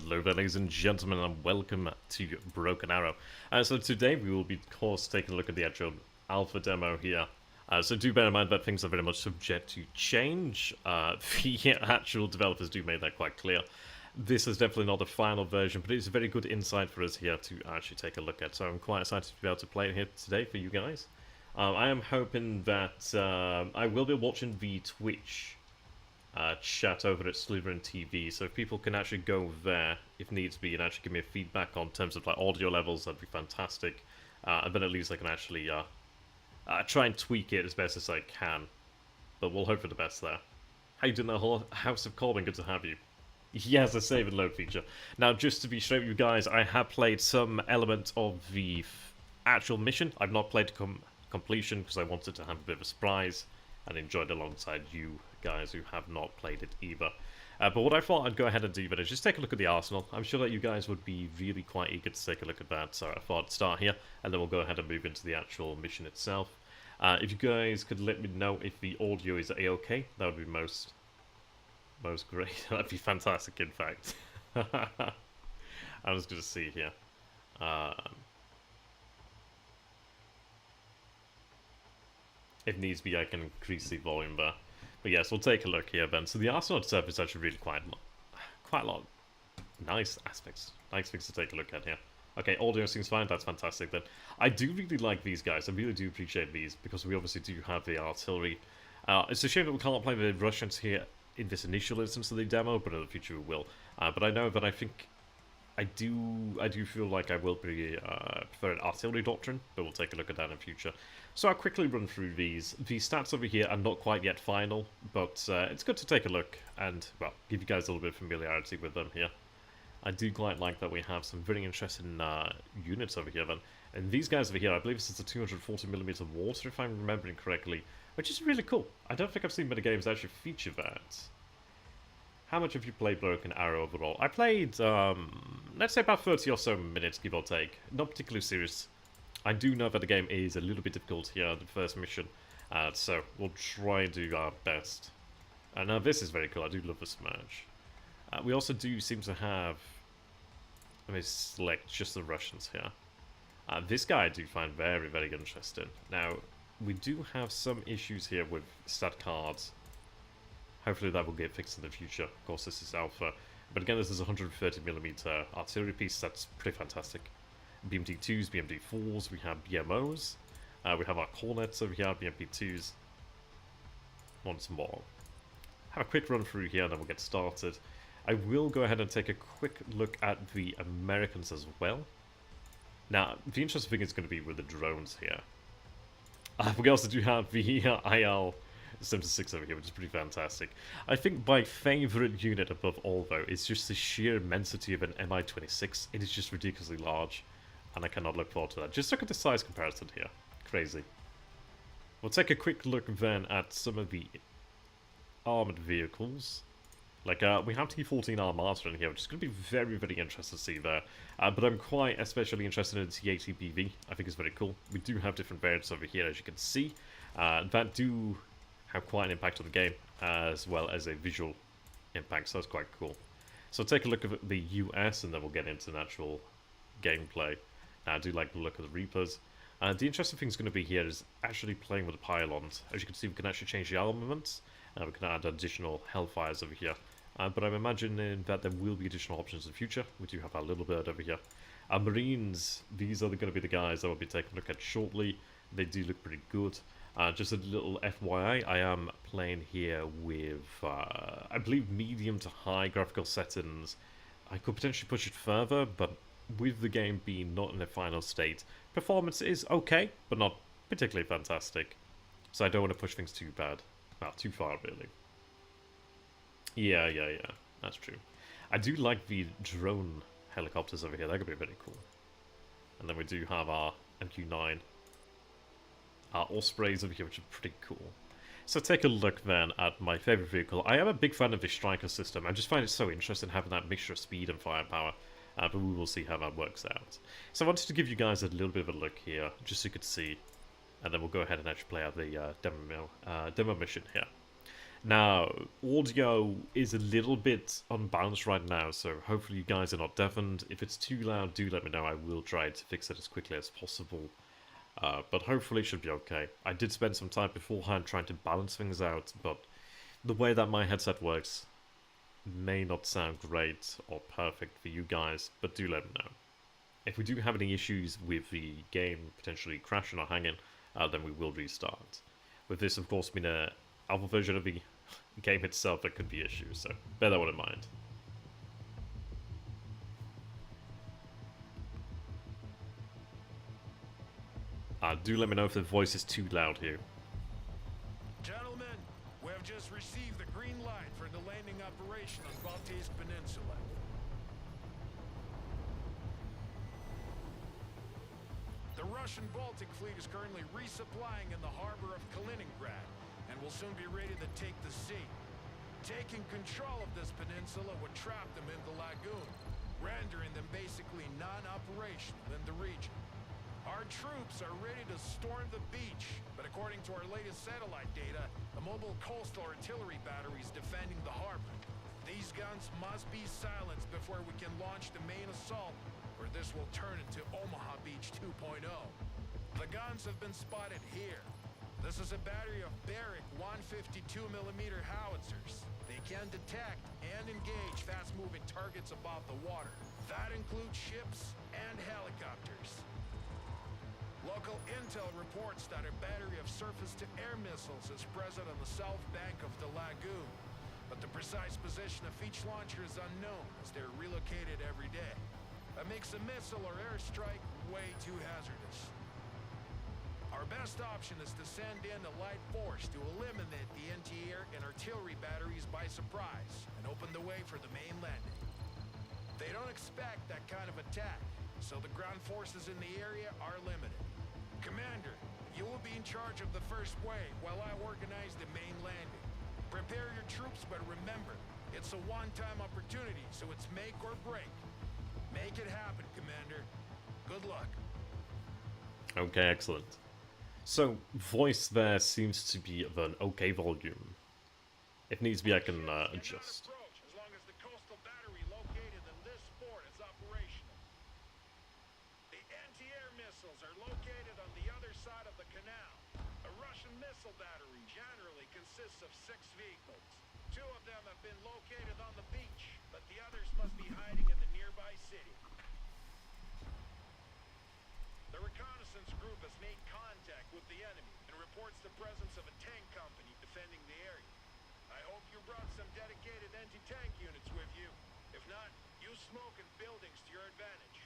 Hello there, ladies and gentlemen, and welcome to Broken Arrow. So today we will be, of course, taking a look at the actual alpha demo here. So do bear in mind that things are very much subject to change. The actual developers do make that quite clear. This is definitely not the final version, but it's a very good insight for us here to actually take a look at. So I'm quite excited to be able to play it here today for you guys. I am hoping that I will be watching the Twitch chat over at Slytherin TV, so if people can actually go there if needs be and actually give me a feedback on terms of like audio levels, that'd be fantastic. And then at least I can actually try and tweak it as best as I can. But we'll hope for the best there. How you doing there, House of Corbin? Good to have you. He has a save and load feature. Now, just to be straight with you guys, I have played some element of the actual mission. I've not played to completion because I wanted to have a bit of a surprise and enjoyed alongside you guys who have not played it either. But what I thought I'd go ahead and do is just take a look at the arsenal. I'm sure that you guys would be really quite eager to take a look at that, so I thought I'd start here, and then we'll go ahead and move into the actual mission itself. If you guys could let me know if the audio is a-okay, that would be most great. That'd be fantastic, in fact. I was going to see here. If needs be, I can increase the volume there. But yes, we'll take a look here then. So the arsenal itself is actually really quite a lot nice aspects. Nice things to take a look at here. Okay, audio seems fine, that's fantastic then. I do really like these guys, I really do appreciate these, because we obviously do have the artillery. It's a shame that we can't play the Russians here in this initial instance of the demo, but in the future we will. But I know that I do feel like I will be preferring artillery doctrine, but we'll take a look at that in the future. So I'll quickly run through these. The stats over here are not quite yet final, but it's good to take a look and, well, give you guys a little bit of familiarity with them here. I do quite like that we have some very interesting units over here then. And these guys over here, I believe this is a 240mm water, if I'm remembering correctly, which is really cool. I don't think I've seen many games actually feature that. How much have you played Broken Arrow overall? I played, let's say about 30 or so minutes, give or take. Not particularly serious. I do know that the game is a little bit difficult here, the first mission. So we'll try and do our best. Now this is very cool, I do love the Smash. We also do seem to have... Let me select just the Russians here. This guy I do find very, very interesting. Now, we do have some issues here with stat cards. Hopefully that will get fixed in the future. Of course, this is alpha. But again, this is a 130mm artillery piece. That's pretty fantastic. BMD-2s, BMD-4s, we have BMOs. We have our cornets over here, BMP-2s. Once more. Have a quick run through here and then we'll get started. I will go ahead and take a quick look at the Americans as well. Now, the interesting thing is going to be with the drones here. We also do have the IL-76 over here, which is pretty fantastic. I think my favourite unit above all, though, is just the sheer immensity of an Mi-26. It is just ridiculously large, and I cannot look forward to that. Just look at the size comparison here. Crazy. We'll take a quick look then at some of the armoured vehicles. Like, we have T-14 Armata in here, which is going to be very, very interesting to see there. But I'm quite especially interested in the T-80BV. I think it's very cool. We do have different variants over here, as you can see. That do have quite an impact on the game, as well as a visual impact, so that's quite cool. So take a look at the US, and then we'll get into the actual gameplay. Now, I do like the look of the Reapers. The interesting thing is going to be here is actually playing with the pylons. As you can see, we can actually change the armaments. We can add additional Hellfires over here. But I'm imagining that there will be additional options in the future. We do have our little bird over here. Our Marines, these are going to be the guys that we'll be taking a look at shortly. They do look pretty good. Just a little FYI, I am playing here with, I believe, medium to high graphical settings. I could potentially push it further, but with the game being not in a final state, performance is okay, but not particularly fantastic. So I don't want to push things too bad. Well, too far, really. Yeah, that's true. I do like the drone helicopters over here, that could be very cool. And then we do have our MQ-9. Our Ospreys over here, which are pretty cool. So take a look then at my favourite vehicle. I am a big fan of the Striker system. I just find it so interesting having that mixture of speed and firepower. But we will see how that works out. So I wanted to give you guys a little bit of a look here, just so you could see. And then we'll go ahead and actually play out the demo mission here. Now, audio is a little bit unbalanced right now, so hopefully you guys are not deafened. If it's too loud, do let me know. I will try to fix it as quickly as possible. But hopefully it should be okay. I did spend some time beforehand trying to balance things out, but the way that my headset works may not sound great or perfect for you guys, but do let me know. If we do have any issues with the game potentially crashing or hanging, then we will restart. With this, of course, being an alpha version of the game itself, there could be issues, so bear that one in mind. Do let me know if the voice is too loud here. Gentlemen, we have just received the green light for the landing operation on Baltijsk Peninsula. The Russian Baltic fleet is currently resupplying in the harbor of Kaliningrad and will soon be ready to take the sea. Taking control of this peninsula would trap them in the lagoon, rendering them basically non-operational in the region. Our troops are ready to storm the beach, but according to our latest satellite data, a mobile coastal artillery battery is defending the harbor. These guns must be silenced before we can launch the main assault, or this will turn into Omaha Beach 2.0. The guns have been spotted here. This is a battery of Barrick 152mm howitzers. They can detect and engage fast-moving targets above the water. That includes ships and helicopters. Local intel reports that a battery of surface-to-air missiles is present on the south bank of the lagoon, but the precise position of each launcher is unknown as they're relocated every day. That makes a missile or airstrike way too hazardous. Our best option is to send in a light force to eliminate the anti-air and artillery batteries by surprise and open the way for the main landing. They don't expect that kind of attack, so the ground forces in the area are limited. Commander, you will be in charge of the first wave while I organize the main landing. Prepare your troops, but remember, it's a one-time opportunity, so it's make or break. Make it happen, Commander. Good luck. Okay, excellent. So, voice there seems to be of an okay volume. If needs be, I can adjust. As long as the coastal battery located in this port is operational. The anti-air missiles are located on the other side of the canal. A Russian missile battery generally consists of 6 vehicles. 2 of them have been located on the beach, but the others must be hiding in the nearby city. The reconnaissance group has made contact with the enemy and reports the presence of a tank company defending the area. I hope you brought some dedicated anti-tank units with you. If not, use smoke and buildings to your advantage.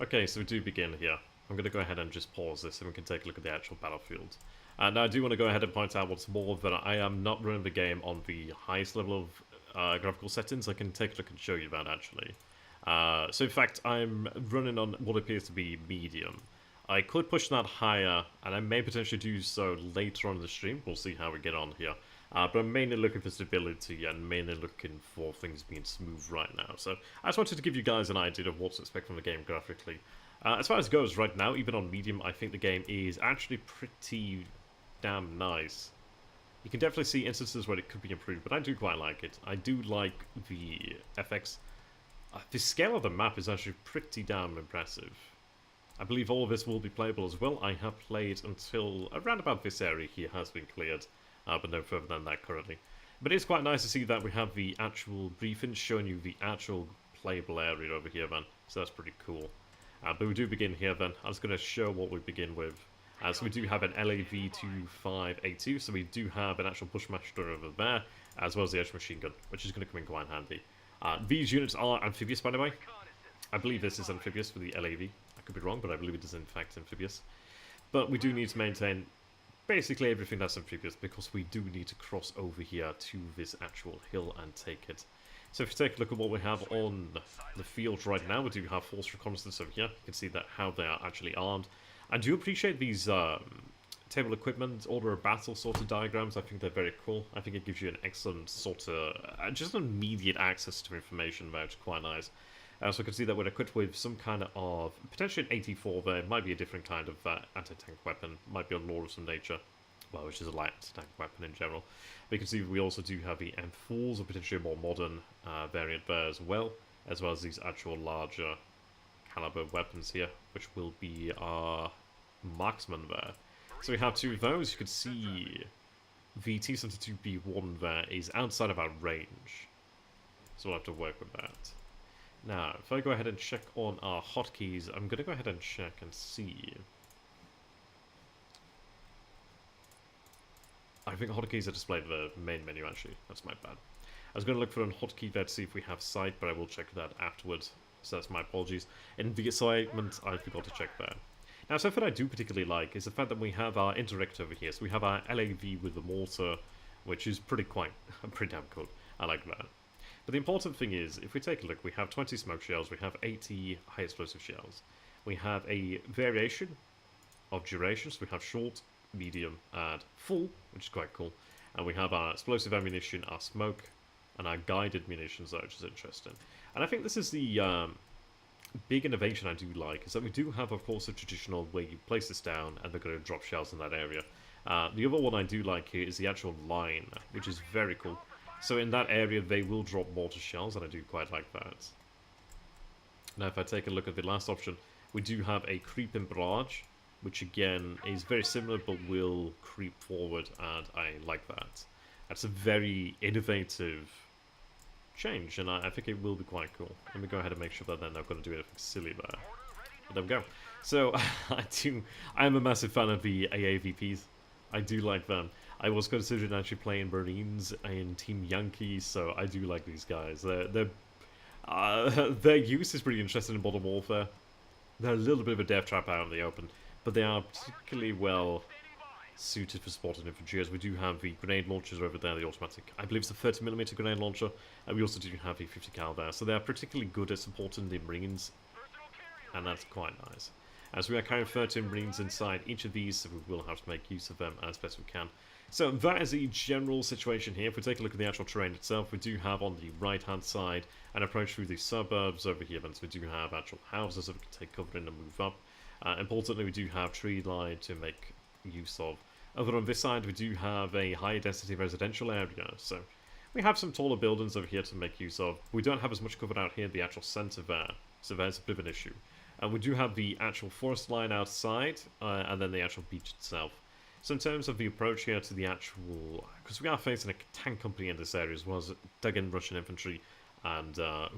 Okay, so we do begin here. I'm going to go ahead and just pause this and we can take a look at the actual battlefield. And I do want to go ahead and point out what's more that I am not running the game on the highest level of graphical settings. I can take a look and show you that actually. So in fact, I'm running on what appears to be medium. I could push that higher, and I may potentially do so later on in the stream. We'll see how we get on here. But I'm mainly looking for stability and mainly looking for things being smooth right now. So I just wanted to give you guys an idea of what to expect from the game graphically. As far as it goes right now, even on medium, I think the game is actually pretty damn nice. You can definitely see instances where it could be improved, but I do quite like it. I do like the FX. The scale of the map is actually pretty damn impressive. I believe all of this will be playable as well. I have played until around about this area here has been cleared, but no further than that currently. But it's quite nice to see that we have the actual briefing showing you the actual playable area over here, man. So that's pretty cool. But we do begin here then. I'm just going to show what we begin with. So we do have an LAV-25A2, so we do have an actual Bushmaster over there, as well as the edge machine gun, which is going to come in quite handy. These units are amphibious, by the way. I believe this is amphibious for the LAV. I could be wrong, but I believe it is in fact amphibious. But we do need to maintain basically everything that's amphibious, because we do need to cross over here to this actual hill and take it. So if you take a look at what we have on the field right now, we do have force reconnaissance over here. You can see that how they are actually armed. I do appreciate these table equipment, order of battle sort of diagrams. I think they're very cool. I think it gives you an excellent sort of, just immediate access to information, which is quite nice. So you can see that we're equipped with some kind of, potentially an 84 there, might be a different kind of anti-tank weapon, might be a lore of some nature. well, which is a light tank weapon in general. But you can see we also do have the M4s, a potentially more modern variant there as well as these actual larger caliber weapons here, which will be our marksman there. So we have two of those. You can see the T-72B1 there is outside of our range, so we'll have to work with that. Now, if I go ahead and check on our hotkeys, I'm going to go ahead and check and see. I think hotkeys are displayed in the main menu, actually. That's my bad. I was going to look for a hotkey there to see if we have sight, but I will check that afterwards. So that's my apologies. In the assignment, I forgot to check there. Now, something I do particularly like is the fact that we have our indirect over here. So we have our LAV with the mortar, which is pretty damn cool. I like that. But the important thing is, if we take a look, we have 20 smoke shells, we have 80 high explosive shells. We have a variation of durations. We have short, medium, and full, which is quite cool. And we have our explosive ammunition, our smoke, and our guided munitions, which is interesting. And I think this is the big innovation I do like, is that we do have, of course, a traditional where you place this down and they're going to drop shells in that area. The other one I do like here is the actual line, which is very cool. So in that area, they will drop mortar shells, and I do quite like that. Now, if I take a look at the last option, we do have a creeping barrage, which again is very similar, but will creep forward, and I like that. That's a very innovative change, and I think it will be quite cool. Let me go ahead and make sure that they're not going to do anything silly there. But there we go. So, I am a massive fan of the AAVPs. I do like them. I was considering actually playing Marines in Team Yankee, so I do like these guys. Their use is pretty interesting in Modern Warfare. They're a little bit of a death trap out in the open, but they are particularly well suited for supporting infantry, as we do have the grenade launchers over there, the automatic, I believe it's a 30mm grenade launcher, and we also do have the 50 cal there, so they are particularly good at supporting the Marines, and that's quite nice. As we are carrying 13 Marines inside each of these, so we will have to make use of them as best we can. So that is the general situation here. If we take a look at the actual terrain itself, we do have on the right-hand side an approach through the suburbs over here, then so we do have actual houses that we can take cover in and move up. Importantly, we do have tree line to make use of. Over on this side, we do have a high density residential area, so we have some taller buildings over here to make use of. We don't have as much covered out here in the actual centre there, so there's a bit of an issue. And we do have the actual forest line outside, and then the actual beach itself. So in terms of the approach here to the actual, because we are facing a tank company in this area as well as dug-in Russian infantry, and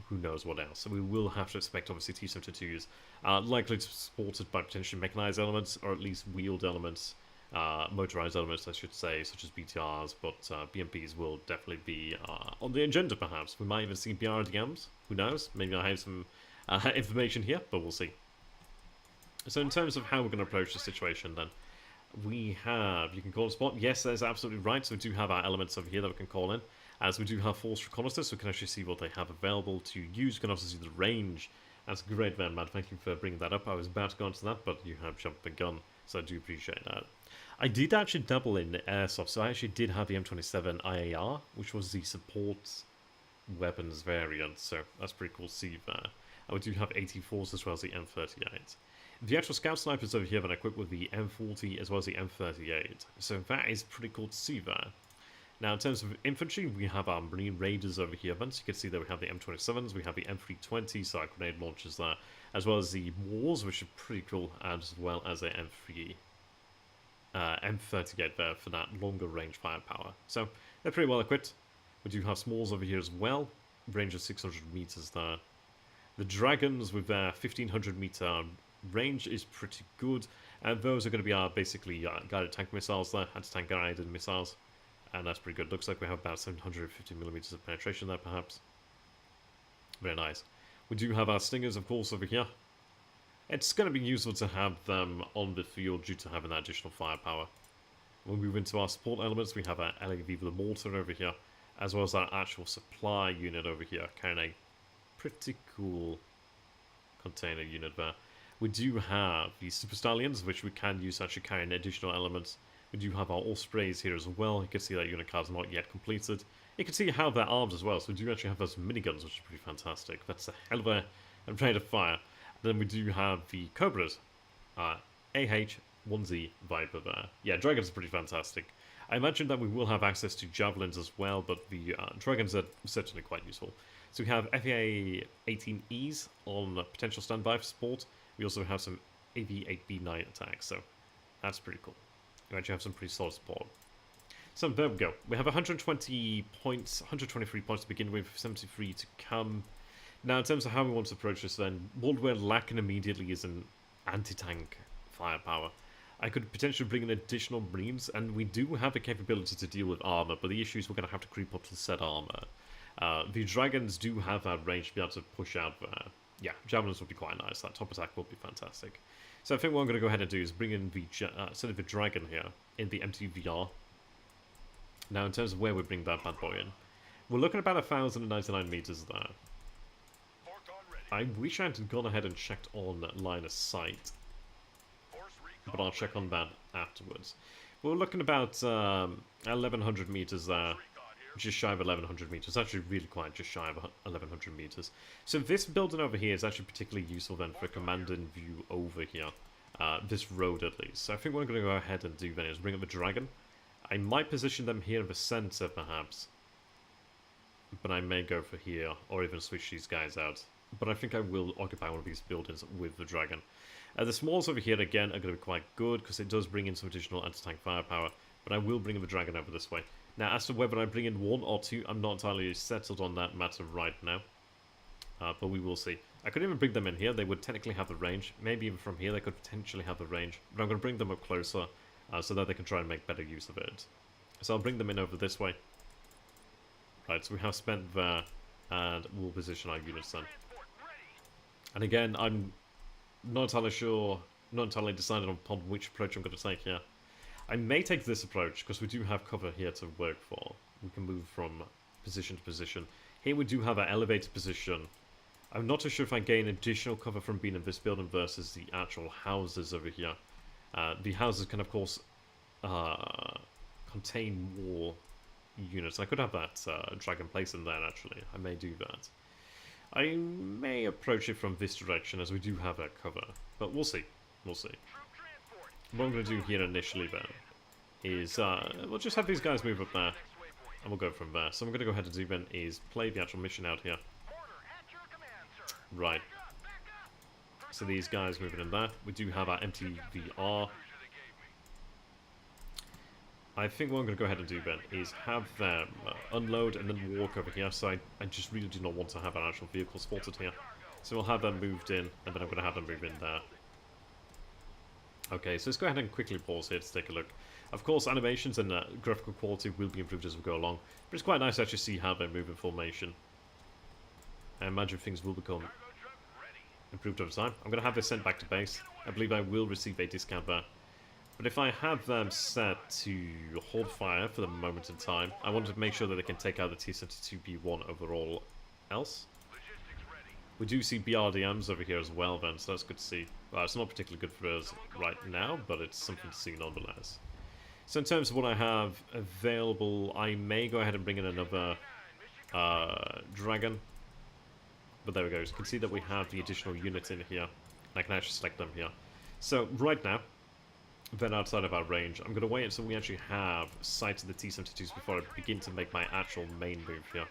who knows what else. So we will have to expect, obviously, T-72s, likely to be supported by potentially mechanized elements, or at least wheeled elements, motorized elements, I should say, such as BTRs, but BMPs will definitely be on the agenda, perhaps. We might even see BRDMs, who knows? Maybe I have some information here, but we'll see. So in terms of how we're going to approach the situation, then, we have, you can call a spot. Yes, that's absolutely right. So we do have our elements over here that we can call in. As we do have force reconnaissance, so we can actually see what they have available to use. You can also see the range. That's great, man. Thank you for bringing that up. I was about to go into that, but you have jumped the gun, so I do appreciate that. I did actually double in airsoft, so I actually did have the M27 IAR, which was the support weapons variant, so that's pretty cool to see there. And we do have 84s as well as the M38. The actual scout snipers over here that are equipped with the M40 as well as the M38, so that is pretty cool to see there. Now in terms of infantry, we have our Marine Raiders over here, so you can see that we have the M27s, we have the M320, so our grenade launchers there, as well as the Wars, which are pretty cool, as well as the M38 there for that longer range firepower. So they're pretty well equipped. We do have Smalls over here as well, range of 600 meters there. The Dragons with their 1500 meter range is pretty good, and those are going to be our basically guided tank missiles there, anti-tank guided missiles, and that's pretty good. Looks like we have about 750mm of penetration there, perhaps. Very nice. We do have our Stingers, of course, over here. It's going to be useful to have them on the field due to having that additional firepower. When we move into our support elements, we have our LAV with the mortar over here, as well as our actual supply unit over here, carrying a pretty cool container unit there. We do have the Super Stallions, which we can use to actually carry additional elements. We do have our Ospreys here as well. You can see that unit card is not yet completed. You can see how they're armed as well, so we do actually have those miniguns, which is pretty fantastic. That's a hell of a rate of fire. Then we do have the Cobras, AH, onesie Viper there. Yeah, dragons are pretty fantastic. I imagine that we will have access to javelins as well, but the dragons are certainly quite useful. So we have FA 18Es on potential standby for support. We also have some AV-8B9 attacks, so that's pretty cool. We actually have some pretty solid support. So there we go. We have 120 points, 123 points to begin with, 73 to come. Now, in terms of how we want to approach this then, what we're lacking immediately is an anti-tank firepower. I could potentially bring in additional marines, and we do have the capability to deal with armor, but the issue is we're going to have to creep up to set armor. The dragons do have that range to be able to push out there. Yeah, javelins would be quite nice. That top attack will be fantastic. So I think what I'm going to go ahead and do is bring in the sort of the dragon here in the MTVR. Now, in terms of where we bring that bad boy in, we're looking at about 1,099 meters there. I wish I had gone ahead and checked on line of sight, but I'll check on that afterwards. We're looking about 1,100 meters there, just shy of 1,100 meters. Actually, really quite just shy of 1,100 meters. So this building over here is actually particularly useful then for command and view over here. This road at least. So I think what I'm going to go ahead and do then is bring up the dragon. I might position them here in the center perhaps, but I may go for here or even switch these guys out. But I think I will occupy one of these buildings with the dragon. The smalls over here again are going to be quite good because it does bring in some additional anti-tank firepower, but I will bring the dragon over this way. Now, as to whether I bring in one or two, I'm not entirely settled on that matter right now. But we will see. I could even bring them in here. They would technically have the range. Maybe even from here they could potentially have the range. But I'm going to bring them up closer so that they can try and make better use of it. So I'll bring them in over this way. Right, so we have spent there. And we'll position our units then. And again, I'm not entirely sure, not entirely decided upon which approach I'm going to take here. I may take this approach, because we do have cover here to work for. We can move from position to position. Here we do have an elevated position. I'm not too sure if I gain additional cover from being in this building versus the actual houses over here. The houses can, of course, contain more units. I could have that dragon place in there, actually. I may do that. I may approach it from this direction, as we do have that cover. But we'll see. We'll see. What I'm going to do here initially, then, is we'll just have these guys move up there, and we'll go from there. So I'm going to go ahead and do, then, is play the actual mission out here. Right. So these guys moving in there. We do have our MTVR. I think what I'm going to go ahead and do then is have them unload and then walk over here. So I just really do not want to have an actual vehicle spotted here. So we'll have them moved in, and then I'm going to have them move in there. Okay, so let's go ahead and quickly pause here to take a look. Of course, animations and graphical quality will be improved as we go along, but it's quite nice to actually see how they move in formation. I imagine things will become improved over time. I'm going to have this sent back to base. I believe I will receive a discount there. But if I have them set to hold fire for the moment in time, I want to make sure that they can take out the T-72B1 overall else. We do see BRDMs over here as well then, so that's good to see. Well, it's not particularly good for us right now, but it's something to see nonetheless. So in terms of what I have available, I may go ahead and bring in another dragon. But there we go, you can see that we have the additional units in here. I can actually select them here. So right now, then outside of our range, I'm going to wait until we actually have sight of the T-72s before I begin to make my actual main move here.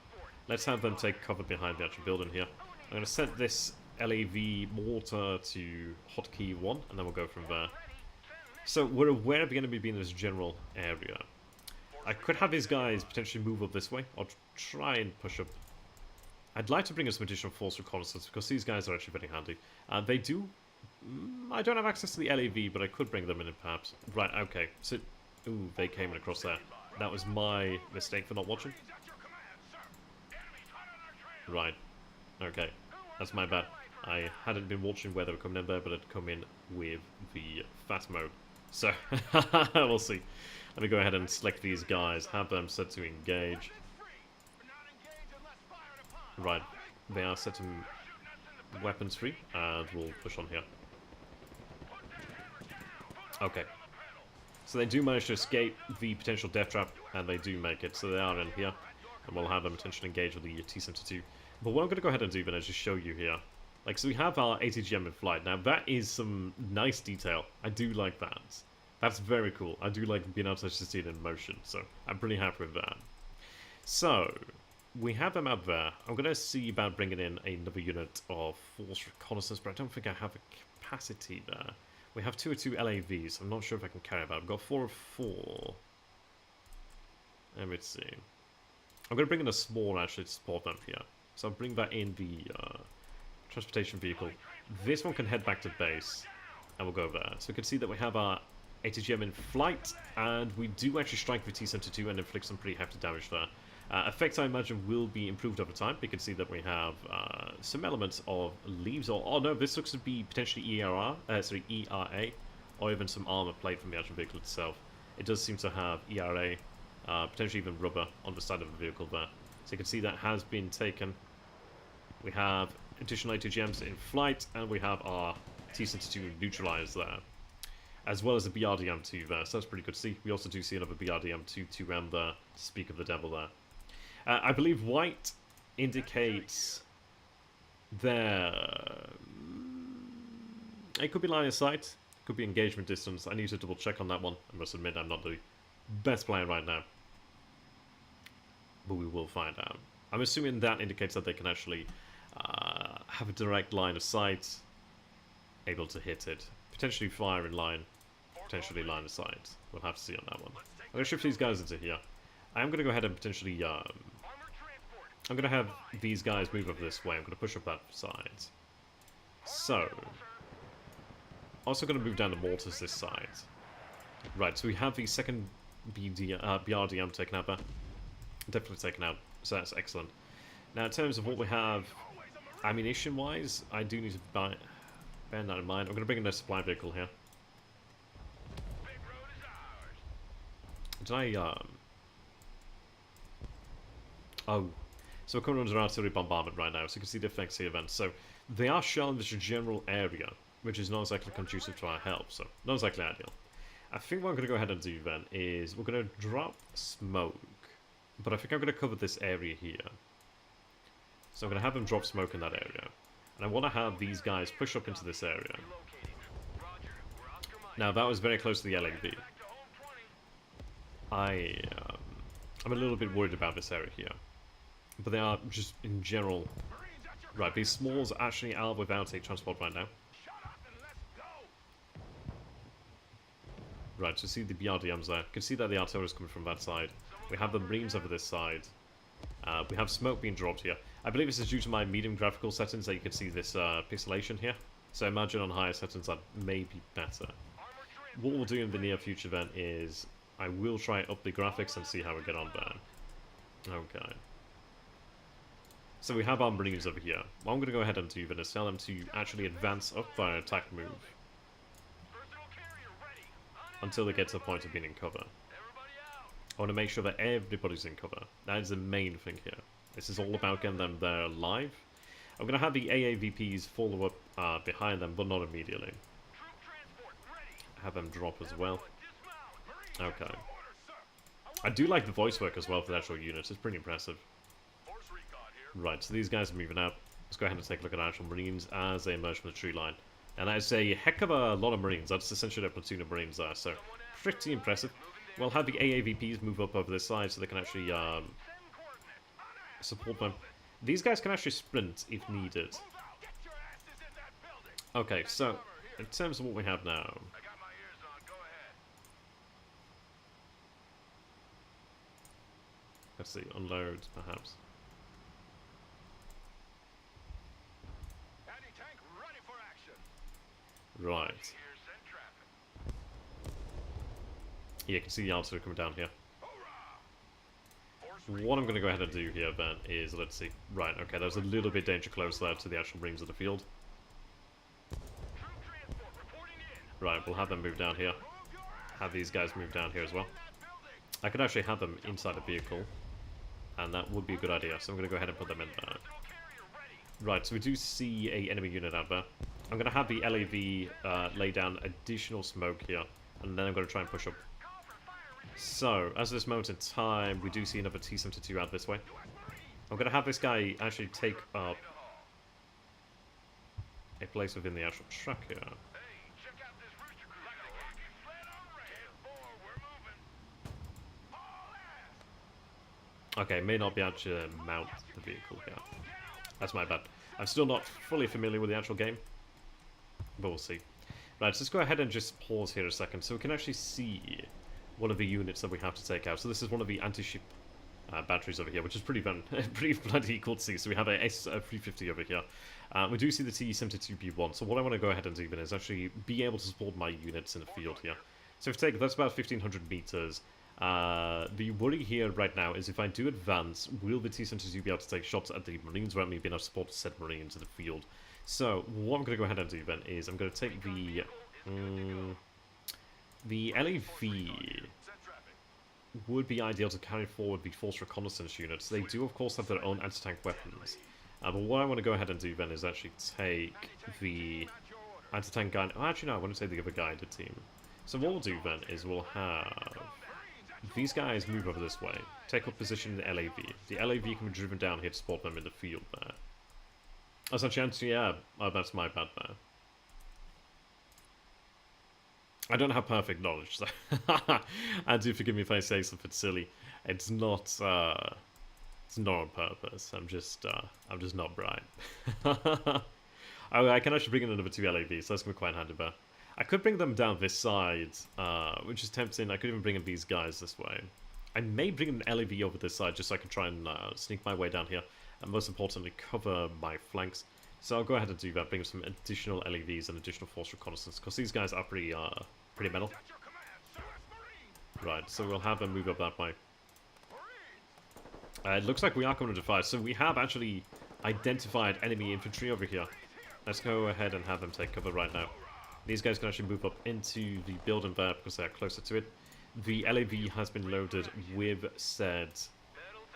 Let's have them take cover behind the actual building here. I'm going to set this LAV mortar to hotkey 1, and then we'll go from there. So we're aware of going to be in this general area. I could have these guys potentially move up this way, or try and push up. I'd like to bring in some additional force reconnaissance, because these guys are actually very handy. They do... I don't have access to the LAV, but I could bring them in perhaps. Right, okay. So, ooh, they came in across there. That was my mistake for not watching. Right. Okay. That's my bad. I hadn't been watching where they were coming in there, but I'd come in with the fast mode. So, we'll see. Let me go ahead and select these guys, have them set to engage. Right. They are set to weapons free, and we'll push on here. Okay. So they do manage to escape the potential death trap, and they do make it. So they are in here, and we'll have them potentially engage with the T-72. But what I'm going to go ahead and do then is just show you here. Like, so we have our ATGM in flight. Now, that is some nice detail. I do like that. That's very cool. I do like being able to actually see it in motion, so I'm pretty happy with that. So, we have them out there. I'm going to see about bringing in another unit of force reconnaissance, but I don't think I have a capacity there. We have 2 or 2 LAVs. I'm not sure if I can carry that. I've got 4 of 4. Let me see. I'm going to bring in a small, actually, to support them here. So I'll bring that in the transportation vehicle. This one can head back to base, and we'll go there. So we can see that we have our ATGM in flight, and we do actually strike with T-72 and inflict some pretty hefty damage there. Effects, I imagine, will be improved over time. We can see that we have some elements of leaves, or oh no, this looks to be potentially ERA, or even some armor plate from the actual vehicle itself. It does seem to have ERA, potentially even rubber on the side of the vehicle there. So you can see that has been taken. We have additional ATGMs in flight, and we have our T-72 neutralized there, as well as the BRDM-2 there, so that's pretty good to see. We also do see another BRDM-2 2M there, to speak of the devil there. I believe white indicates their... It could be line of sight, could be engagement distance. I need to double check on that one. I must admit I'm not the best player right now, but we will find out. I'm assuming that indicates that they can actually have a direct line of sight, able to hit it, potentially fire in line, potentially line of sight. We'll have to see on that one. I'm going to shift these guys into here. I'm going to go ahead and potentially, I'm going to have these guys move up this way. I'm going to push up that side. So, also going to move down the mortars this side. Right, so we have the second BRDM taken out there. Definitely taken out, so that's excellent. Now, in terms of what we have ammunition-wise, I do need to bear that in mind. I'm going to bring in a supply vehicle here. Did I, Oh, so we're coming under artillery bombardment right now, so you can see the effects here then. So, they are shelling this general area, which is not exactly conducive to our help, so not exactly ideal. I think what I'm going to go ahead and do then is we're going to drop smoke, but I think I'm going to cover this area here. So I'm going to have them drop smoke in that area, and I want to have these guys push up into this area. Now that was very close to the LAV. I'm a little bit worried about this area here, but they are just in general. Right, these smalls are actually out without a transport right now. Right, so see the BRDMs there. You can see that the artillery is coming from that side. We have the Marines over this side. We have smoke being dropped here. I believe this is due to my medium graphical settings that you can see this pixelation here. So imagine on higher settings that may be better. What we'll do in the near future then is I will try up the graphics and see how we get on there. Okay. So we have our Marines over here. What I'm going to go ahead and do then is tell them to actually advance up their attack move until they get to the point of being in cover. I want to make sure that everybody's in cover. That is the main thing here. This is all about getting them there live. I'm going to have the AAVPs follow up behind them, but not immediately. Have them drop as well. Okay. I do like the voice work as well for the actual units. It's pretty impressive. Right, so these guys are moving up. Let's go ahead and take a look at our actual Marines as they emerge from the tree line. And that is a heck of a lot of Marines. That's essentially a platoon of Marines there, so pretty impressive. We'll have the AAVPs move up over this side so they can actually support them. These guys can actually sprint if needed. Okay, so in terms of what we have now, let's see, unload perhaps. Right. Yeah, you can see the artillery coming down here. What I'm going to go ahead and do here then is, let's see. Right, okay, there's a little bit danger close there to the actual Marines of the field. Right, we'll have them move down here. Have these guys move down here as well. I could actually have them inside the vehicle, and that would be a good idea, so I'm going to go ahead and put them in there. Right, so we do see a enemy unit out there. I'm going to have the LAV lay down additional smoke here, and then I'm going to try and push up. So, as of this moment in time, we do see another T-72 out this way. I'm going to have this guy actually take up a place within the actual truck here. Okay, may not be able to mount the vehicle here. That's my bad. I'm still not fully familiar with the actual game, but we'll see. Right, so let's go ahead and just pause here a second so we can actually see one of the units that we have to take out. So this is one of the anti-ship batteries over here, which is pretty fun, pretty bloody cool to see. So we have a S350 over here. We do see the T-72B1. So what I want to go ahead and do then is actually be able to support my units in the field here. So if you take, that's about 1,500 meters. The worry here right now is if I do advance, will the T-72 be able to take shots at the Marines without me being able to support said Marines in the field? So what I'm going to go ahead and do then is I'm going to take the LAV would be ideal to carry forward the force reconnaissance units. They do of course have their own anti-tank weapons. But what I want to go ahead and do then is actually take the anti-tank guy. Oh, actually no, I want to take the other guided team. So what we'll do then is we'll have these guys move over this way, take up position in the LAV. The LAV can be driven down here to support them in the field there. That's actually, yeah, oh, that's my bad there. I don't have perfect knowledge, so and do forgive me if I say something silly. It's not on purpose. I'm just not bright. I can actually bring in another 2 LAVs, so that's gonna be quite handy there. I could bring them down this side, which is tempting. I could even bring in these guys this way. I may bring an LAV over this side just so I can try and sneak my way down here. And most importantly, cover my flanks. So I'll go ahead and do that, bring some additional LAVs and additional force reconnaissance, because these guys are pretty metal. Right, so we'll have them move up that way. It looks like we are coming to fire, so we have actually identified enemy infantry over here. Let's go ahead and have them take cover right now. These guys can actually move up into the building there because they're closer to it. The LAV has been loaded with said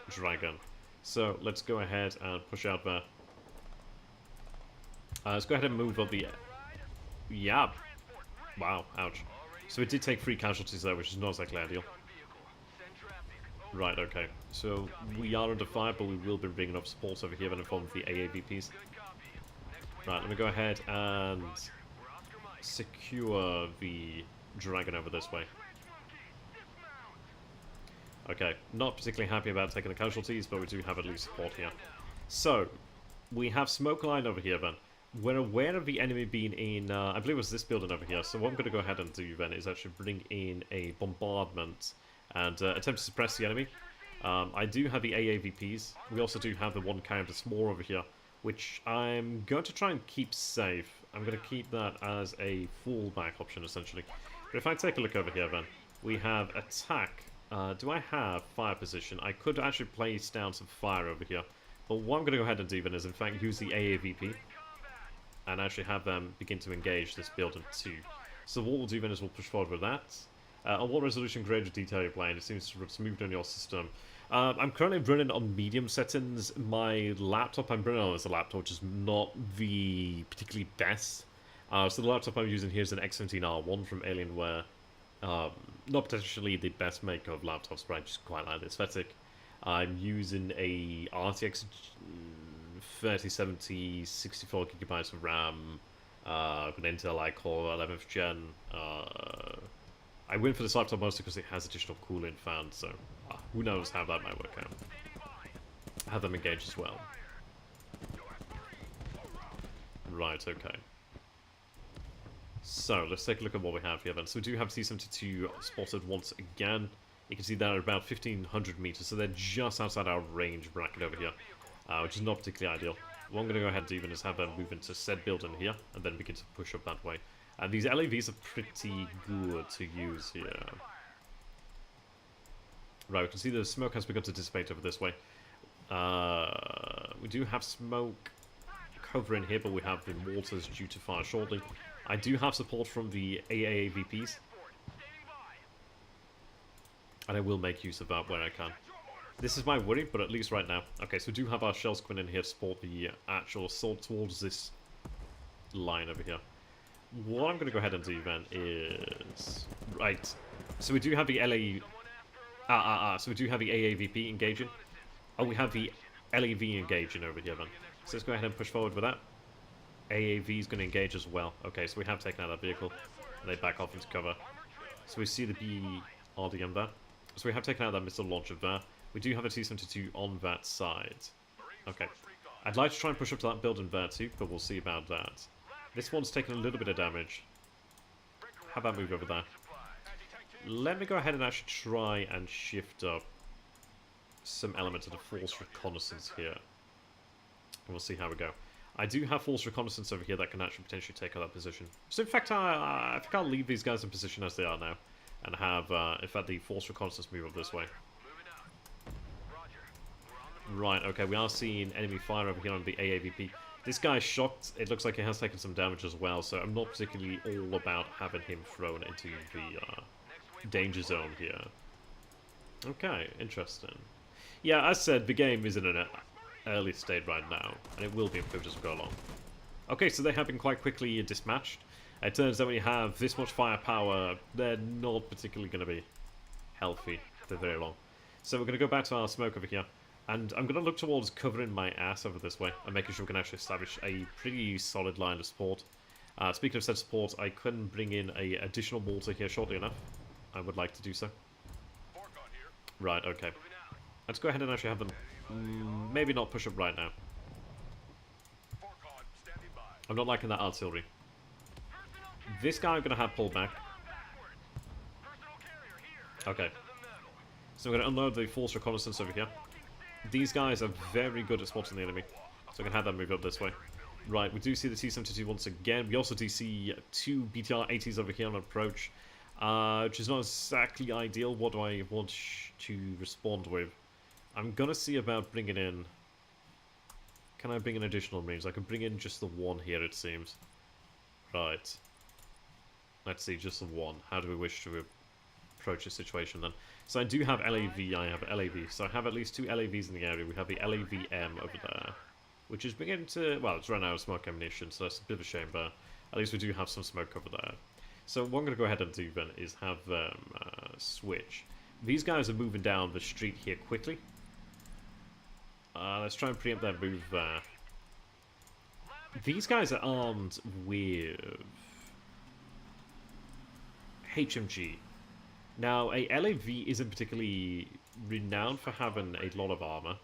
dragon. So let's go ahead and push out there. Let's go ahead and move up the... Yeah. Wow, ouch. So it did take 3 casualties there, which is not exactly ideal. Right, okay. So we are under fire, but we will be bringing up support over here in the form of the AAVPs. Right, let me go ahead and secure the dragon over this way. Okay, not particularly happy about taking the casualties, but we do have at least support here. So, we have smoke line over here then. We're aware of the enemy being in, I believe it was this building over here, so what I'm going to go ahead and do then is actually bring in a bombardment and attempt to suppress the enemy. I do have the AAVPs. We also do have the one carrying the s'more over here, which I'm going to try and keep safe. I'm going to keep that as a fallback option, essentially. But if I take a look over here then, we have attack. Do I have fire position? I could actually place down some fire over here. But what I'm going to go ahead and do then is, in fact, use the AAVP and actually have them begin to engage this building too. So what we'll do then is we'll push forward with that. On what resolution grade of detail you're playing? It seems to have moved on your system. I'm currently running on medium settings. My laptop I'm running on is a laptop which is not the particularly best. So the laptop I'm using here is an X17R1 from Alienware. Not potentially the best maker of laptops, but I just quite like the aesthetic. I'm using a RTX 3070, 64 gigabytes of RAM, with an Intel iCore 11th gen. I went for this laptop mostly because it has additional cooling fans, so who knows how that might work out. Have them engage as well. Right, okay. So, let's take a look at what we have here then. So we do have T-72 spotted once again. You can see they're about 1,500 meters, so they're just outside our range bracket over here, which is not particularly ideal. What I'm going to go ahead and do then is have them move into said building here, and then begin to push up that way. These LAVs are pretty good to use here. Right, we can see the smoke has begun to dissipate over this way. We do have smoke covering here, but we have the mortars due to fire shortly. I do have support from the AAVPs, and I will make use of that where I can. This is my worry, but at least right now. Okay, so we do have our shells coming in here to support the actual assault towards this line over here. What I'm going to go ahead and do then is... Right, so we do have the so we do have the AAVP engaging. Oh, we have the LAV engaging over here then. So let's go ahead and push forward with that. AAV is going to engage as well. Okay, so we have taken out that vehicle, and they back off into cover. So we see the BRDM there. So we have taken out that missile launcher there. We do have a T-72 on that side. Okay. I'd like to try and push up to that building there too, but we'll see about that. This one's taken a little bit of damage. How about move over there? Let me go ahead and actually try and shift up some elements of the force reconnaissance here. And we'll see how we go. I do have force reconnaissance over here that can actually potentially take out that position. So in fact, I think I'll leave these guys in position as they are now. And have, in fact, the force reconnaissance move up this way. Right, okay, we are seeing enemy fire over here on the AAVP. This guy's shocked. It looks like he has taken some damage as well, so I'm not particularly all about having him thrown into the danger zone here. Okay, interesting. Yeah, as said, the game is in an early state right now, and it will be improved as we go along. Okay, so they have been quite quickly dismatched. It turns out when you have this much firepower, they're not particularly going to be healthy for very long. So we're going to go back to our smoke over here. And I'm going to look towards covering my ass over this way and making sure we can actually establish a pretty solid line of support. Speaking of said support, I can bring in a additional mortar here shortly enough. I would like to do so. Right, okay. Let's go ahead and actually have them maybe not push up right now. I'm not liking that artillery. This guy I'm going to have pulled back. Okay. So we're going to unload the force reconnaissance over here. These guys are very good at spotting the enemy, so I can have them move up this way. Right, we do see the T-72 once again. We also do see two BTR-80s over here on approach, which is not exactly ideal. What do I want to respond with? I'm going to see about bringing in... Can I bring in additional Marines? I can bring in just the one here, it seems. Right. Let's see, just the one. How do we wish to approach this situation then? So I do have LAV, I have LAV, so I have at least two LAVs in the area. We have the LAVM over there, which is beginning to, well, it's run out of smoke ammunition, so that's a bit of a shame, but at least we do have some smoke over there. So what I'm going to go ahead and do then is have them switch. These guys are moving down the street here quickly. Let's try and preempt their move there. These guys are armed with HMG. Now, a LAV isn't particularly renowned for having a lot of armor.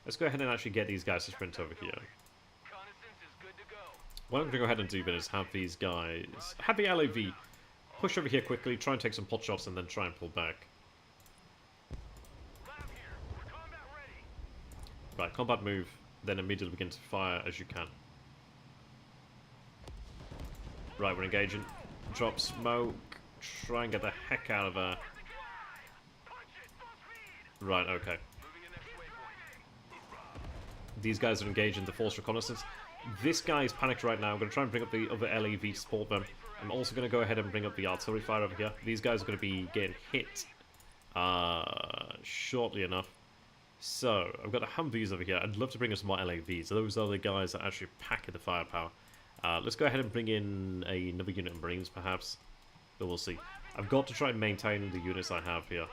Let's go ahead and actually get these guys to sprint over here. What I'm going to go ahead and do then is have these guys... Have the LAV push over here quickly, try and take some pot shots, and then try and pull back. Right, combat move, then immediately begin to fire as you can. Right, we're engaging. Drop smoke. Try and get the heck out of there. Right, okay. These guys are engaged in the force reconnaissance. This guy is panicked right now. I'm going to try and bring up the other LAV to support them. I'm also going to go ahead and bring up the artillery fire over here. These guys are going to be getting hit shortly enough. So, I've got a Humvees over here. I'd love to bring us more LAVs. Those are the guys that actually pack in the firepower. Let's go ahead and bring in another unit of Marines, perhaps. But we'll see. I've got to try and maintain the units I have here.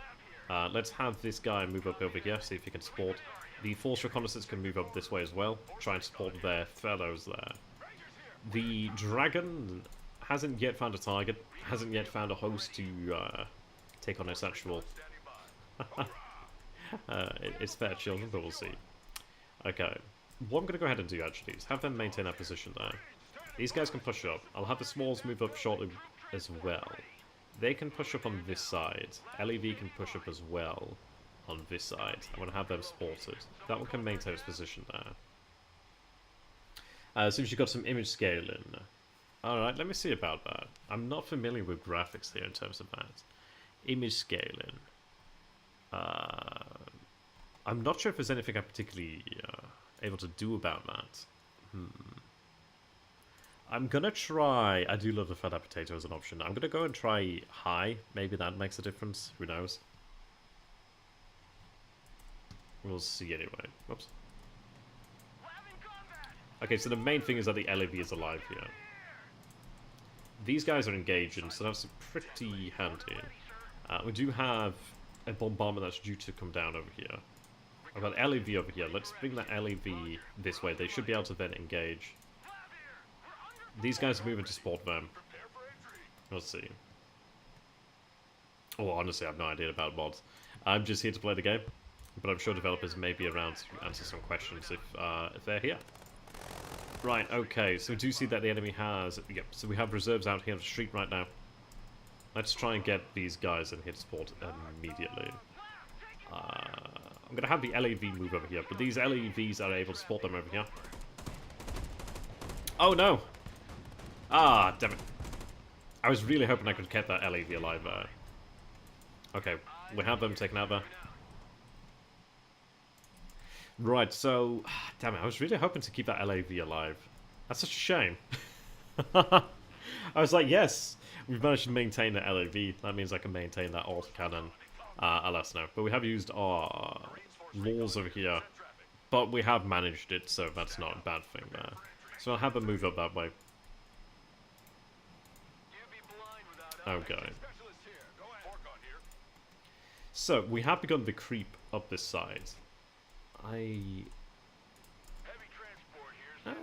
Let's have this guy move up over here, see if he can support. The force reconnaissance can move up this way as well. Try and support their fellows there. The dragon hasn't yet found a target. Hasn't yet found a host to take on its actual... it's fair children, but we'll see. Okay. What I'm going to go ahead and do, actually, is have them maintain that position there. These guys can push up. I'll have the smalls move up shortly as well. They can push up on this side. LEV can push up as well on this side. I'm going to have them supported. That one can maintain its position there. Seems you've got some image scaling. Alright, let me see about that. I'm not familiar with graphics here in terms of that. Image scaling. I'm not sure if there's anything I'm particularly able to do about that. I'm gonna try... I do love the fed up potato as an option. I'm gonna go and try high. Maybe that makes a difference. Who knows? We'll see anyway. Whoops. Okay, so the main thing is that the LAV is alive here. These guys are engaging, so that's pretty handy. We do have a bombardment that's due to come down over here. I've got LAV over here. Let's bring that LAV this way. They should be able to then engage. These guys are moving to support them. Let's see. Oh, honestly, I have no idea about mods. I'm just here to play the game, but I'm sure developers may be around to answer some questions if they're here. Right, okay, so we do see that the enemy has... Yep, so we have reserves out here on the street right now. Let's try and get these guys in here to support immediately. I'm going to have the LAV move over here, but these LAVs are able to support them over here. Oh, no! Ah, damn it. I was really hoping I could get that LAV alive there. Okay, we have them taken out there. Right, so... Damn it, I was really hoping to keep that LAV alive. That's such a shame. I was like, yes, we've managed to maintain the LAV. That means I can maintain that autocannon. Alas, no. But we have used our walls over here. But we have managed it, so that's not a bad thing there. So I'll have them move up that way. Okay. So, we have begun the creep up this side. I'm gonna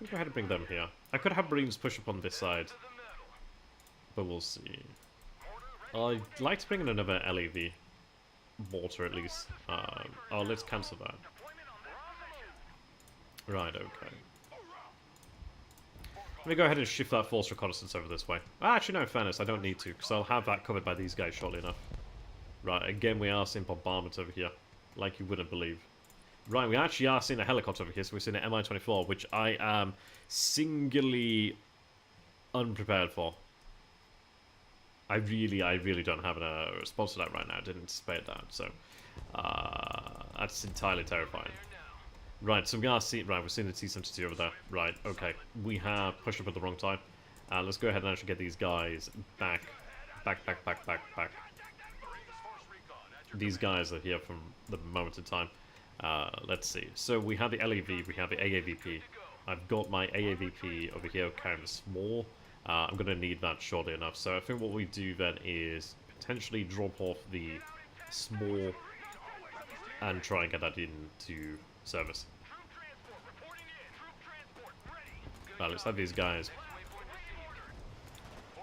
go ahead and bring them here. I could have Marines push up on this side, but we'll see. I'd like to bring in another LAV mortar at least. Oh, let's cancel that. Right, okay. Let me go ahead and shift that force reconnaissance over this way. Actually, no, in fairness, I don't need to, because I'll have that covered by these guys shortly enough. Right, again, we are seeing bombardment over here, like you wouldn't believe. Right, we actually are seeing a helicopter over here, so we're seeing an Mi-24, which I am singularly unprepared for. I really don't have a response to that right now. I didn't anticipate that, so that's entirely terrifying. Right, so we are seeing, right, we're seeing the T-72 over there. Right, okay, we have pushed up at the wrong time. Let's go ahead and actually get these guys back. These guys are here from the moment in time. Let's see. So we have the LAV, we have the AAVP. I've got my AAVP over here kind of small. I'm going to need that shortly enough. So I think what we do then is potentially drop off the small and try and get that into service. Let's have these guys.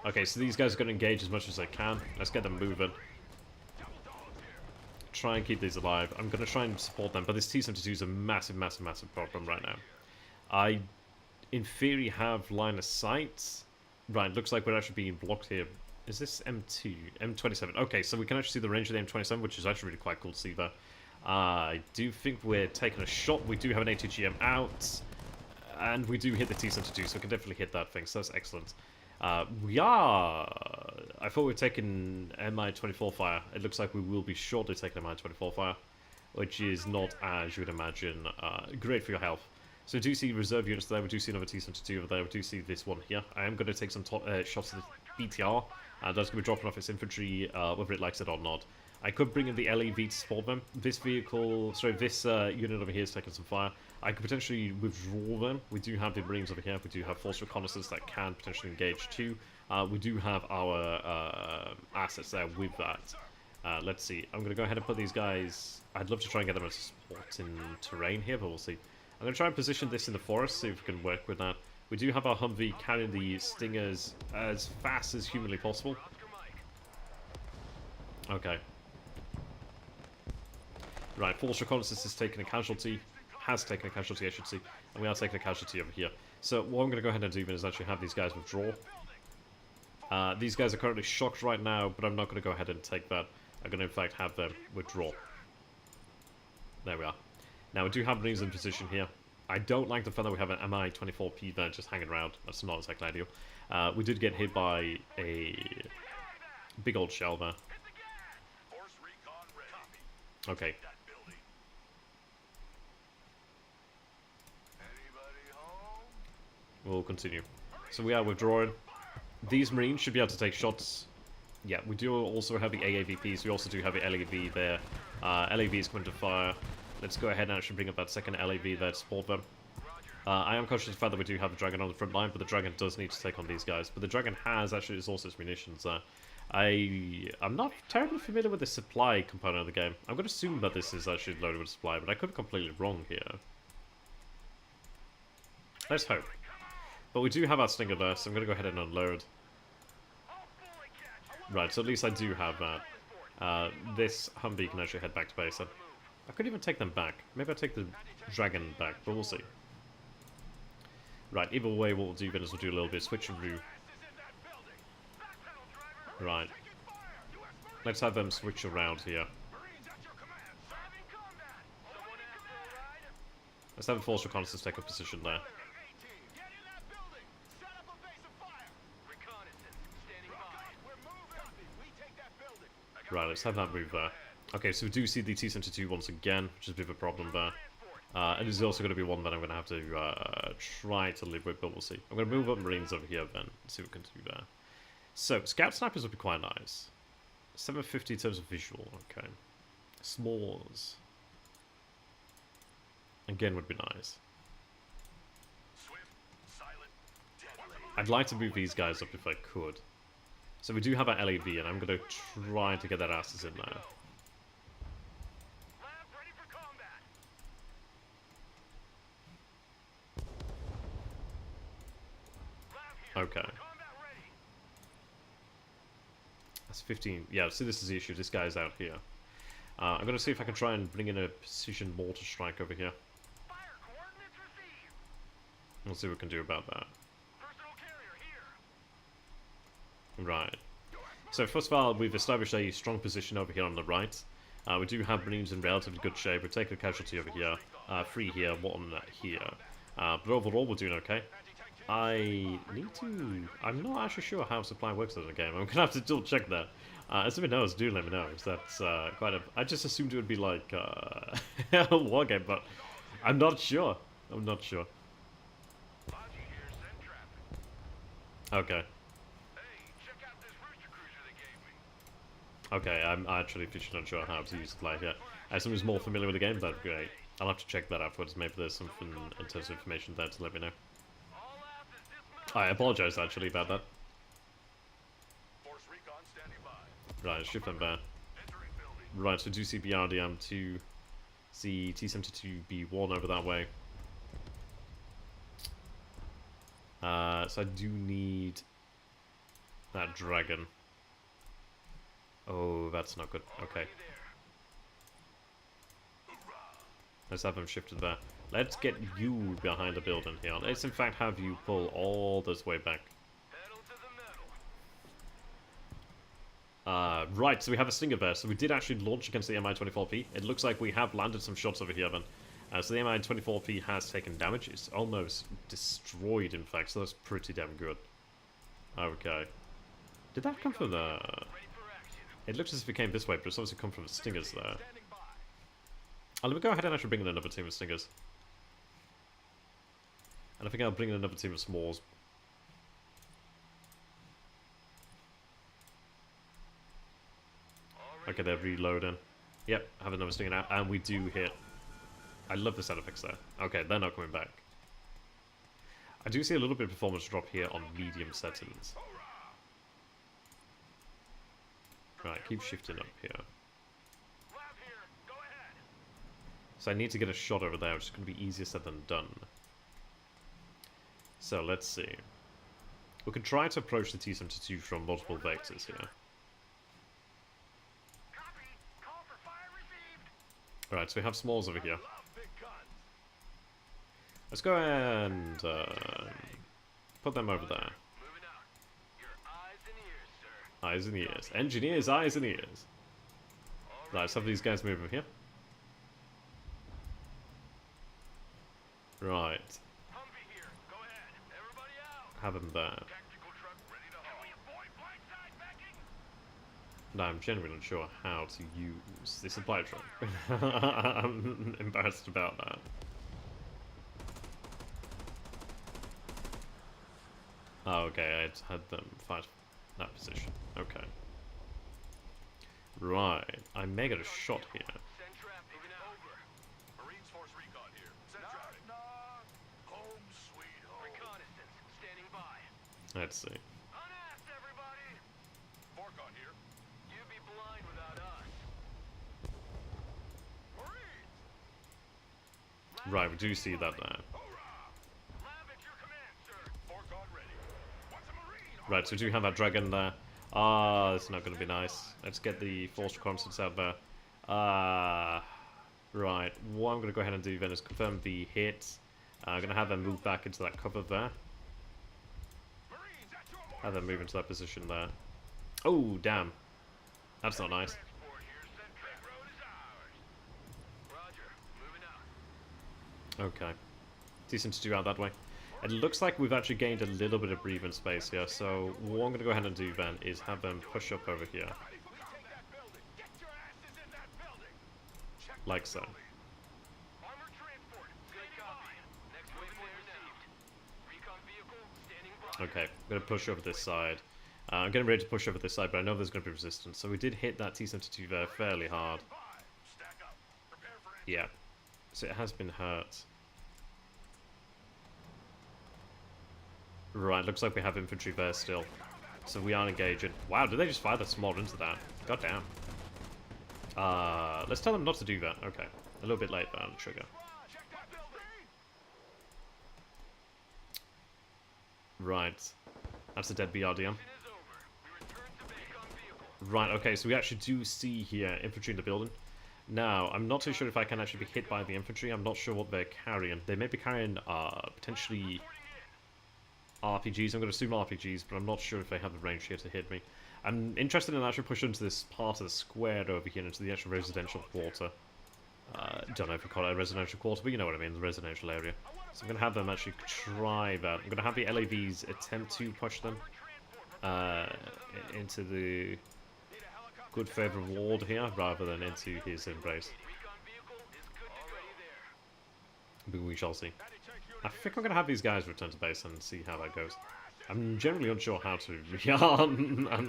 Okay, so these guys are going to engage as much as they can. Let's get them moving. Try and keep these alive. I'm going to try and support them, but this T-72 is a massive problem right now. I, in theory, have line of sight. Right, looks like we're actually being blocked here. Is this M2? M27. Okay, so we can actually see the range of the M27, which is actually really quite cool to see there. I do think we're taking a shot. We do have an ATGM out. And we do hit the T-72, so we can definitely hit that thing, so that's excellent. We are... I thought we were taking Mi-24 fire. It looks like we will be shortly taking Mi-24 fire, which is not, as you would imagine, great for your health. So we do see reserve units there, we do see another T-72 over there, we do see this one here. I am going to take some shots at the BTR, and that's going to be dropping off its infantry, whether it likes it or not. I could bring in the LAV to support them. This vehicle, sorry, this unit over here is taking some fire. I could potentially withdraw them. We do have the Marines over here. We do have force reconnaissance that can potentially engage too. We do have our assets there with that. Let's see. I'm going to go ahead and put these guys... I'd love to try and get them as support in terrain here, but we'll see. I'm going to try and position this in the forest, see if we can work with that. We do have our Humvee carrying the Stingers as fast as humanly possible. Okay. Right, force reconnaissance has taken a casualty. Has taken a casualty, I should say. And we are taking a casualty over here. So what I'm going to go ahead and do is actually have these guys withdraw. These guys are currently shocked right now, but I'm not going to go ahead and take that. I'm going to, in fact, have them withdraw. There we are. Now, we do have Marines in position here. I don't like the fact that we have an Mi-24P there just hanging around. That's not exactly ideal. We did get hit by a big old shell there. Okay. We'll continue. So we are withdrawing. These Marines should be able to take shots. Yeah, we do also have the AAVPs. We also do have the LAV there. LAV is coming to fire. Let's go ahead and actually bring up that second LAV there to support them. I am conscious of the fact that we do have the Dragon on the front line, but the Dragon does need to take on these guys. But the Dragon has actually also its munitions there. I'm not terribly familiar with the supply component of the game. I'm going to assume that this is actually loaded with supply, but I could be completely wrong here. Let's hope. But we do have our Stinger there, so I'm going to go ahead and unload. Right, so at least I do have that. This Humvee can actually head back to base. I could even take them back. Maybe I'll take the Dragon back, but we'll see. Right, either way, what we'll do then is we'll do a little bit of switching route. Right. Let's have them switch around here. Let's have a force reconnaissance take a position there. Right, let's have that move there. Okay, so we do see the T-72 once again, which is a bit of a problem there. And this is also going to be one that I'm going to have to try to live with, but we'll see. I'm going to move up Marines over here then, and see what we can do there. So, Scout Snipers would be quite nice. 750 in terms of visual, okay. S'mores. Again would be nice. I'd like to move these guys up if I could. So we do have our LAV, and I'm going to try to get that asses in there. Okay. That's 15. Yeah, see, this is the issue. This guy's out here. I'm going to see if I can try and bring in a precision mortar strike over here. We'll see what we can do about that. Right. So first of all, we've established a strong position over here on the right. We do have Marines in relatively good shape. We've taken a casualty over here. 3 here, 1 here. But overall, we're doing okay. I need to... I'm not actually sure how supply works in the game. I'm going to have to double check that. As if it knows, do let me know. That's quite a... I just assumed it would be like a war game, but I'm not sure. I'm not sure. Okay. Okay, I'm actually officially not sure how to use supply here. As someone who's more familiar with the game, that'd be great. I'll have to check that afterwards. Maybe there's something in terms of information there to let me know. I apologize actually about that. Right, shift them back. Right, so do see BRDM to see T-72B1 over that way. So I do need that dragon. Oh, that's not good. Okay. Let's have them shifted there. Let's get you behind the building here. Let's in fact have you pull all this way back. Right, so we have a Stinger there. So we did actually launch against the Mi-24P. It looks like we have landed some shots over here then. So the Mi-24P has taken damage. It's almost destroyed, in fact, so that's pretty damn good. Okay. Did that come from the... It looks as if it came this way, but it's obviously come from the Stingers there. Oh, let me go ahead and actually bring in another team of Stingers. And I think I'll bring in another team of S'mores. Okay, they're reloading. Yep, have another Stinger now, and we do hit. I love the sound effects there. Okay, they're not coming back. I do see a little bit of performance drop here on medium settings. Right, keep shifting up here. So I need to get a shot over there, which is going to be easier said than done. So let's see. We can try to approach the T-72 from multiple vectors here. Alright, so we have Smalls over here. Let's go and put them over there. Eyes and ears. Engineers, eyes and ears. Right, let's have these guys move over here. Right. Have them there. No, I'm genuinely not sure how to use the supply truck. I'm embarrassed about that. Oh, okay, I had them fight that position. Okay. Right, I may get a shot here. Let's see. Right, we do see that there. Right, so we do have that dragon there. Ah, that's not going to be nice. Let's get the force reconnaissance out there. Right, what I'm going to go ahead and do then is confirm the hit. I'm going to have them move back into that cover there. Have them move into that position there. Oh, damn. That's not nice. Okay. Decent to do out that way. It looks like we've actually gained a little bit of breathing space here, so what I'm going to go ahead and do then is have them push up over here. Like so. Okay, I'm going to push over this side. I'm getting ready to push over this side, but I know there's going to be resistance. So we did hit that T-72 there fairly hard. Yeah. So it has been hurt. Right, looks like we have infantry there still. So we are engaging. Wow, did they just fire that small into that? God damn. Let's tell them not to do that. Okay. A little bit late there on the trigger. Right. That's a dead BRDM. Right, okay, so we actually do see here infantry in the building. Now, I'm not too sure if I can actually be hit by the infantry. I'm not sure what they're carrying. They may be carrying, potentially RPGs. I'm going to assume RPGs, but I'm not sure if they have the range here to hit me. I'm interested in actually pushing into this part of the square over here, into the actual residential quarter. Don't know if we call it a residential quarter, but you know what I mean, the residential area. So I'm going to have them actually try that. I'm going to have the LAVs attempt to push them into the good favour of Ward here, rather than into his embrace. But we shall see. I think I'm going to have these guys return to base and see how that goes. I'm generally unsure how to.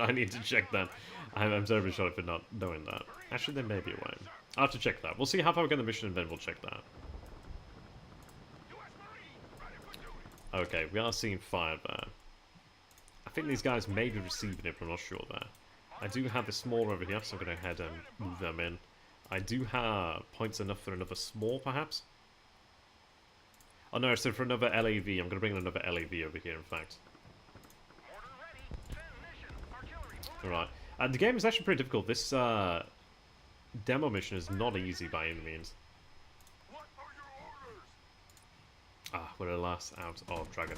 I need to check that. I'm terribly sorry for not knowing that. Actually, there may be a way. I'll have to check that. We'll see how far we get the mission and then we'll check that. Okay, we are seeing fire there. I think these guys may be receiving it, but I'm not sure there. I do have the small over here, so I'm going to head and move them in. I do have points enough for another small, perhaps? Oh no, so for another LAV, I'm going to bring in another LAV over here, in fact. Alright. The game is actually pretty difficult. This demo mission is not easy by any means. Ah, we're at last out of Dragon.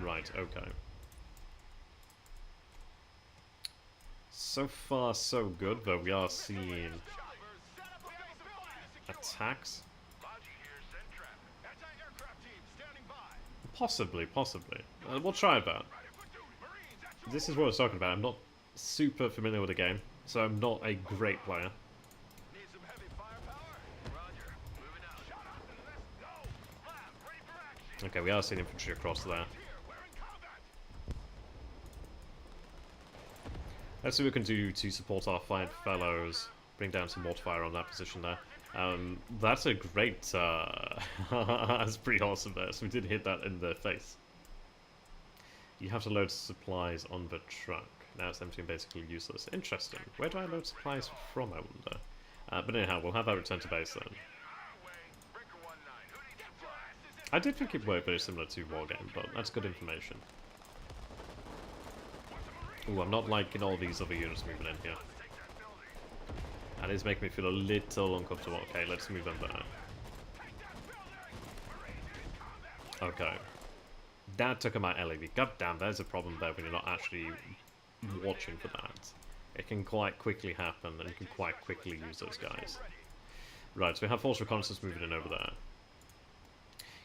Right, okay. So far, so good, though we are seeing attacks. Possibly. We'll try that. This is what I was talking about. I'm not super familiar with the game, so I'm not a great player. Okay, we are seeing infantry across there. Let's see what we can do to support our fine fellows. Bring down some mortar fire on that position there. That's a great... that's pretty awesome there. So we did hit that in the face. You have to load supplies on the truck. Now it's empty and basically useless. Interesting. Where do I load supplies from, I wonder? But anyhow, we'll have that return to base then. I did think it worked very similar to Wargame, but that's good information. Ooh, I'm not liking all these other units moving in here. That is making me feel a little uncomfortable. Okay, let's move them there. Okay. That took my LAV. God damn, there's a problem there when you're not actually watching for that. It can quite quickly happen, and you can quite quickly use those guys. Right, so we have force reconnaissance moving in over there.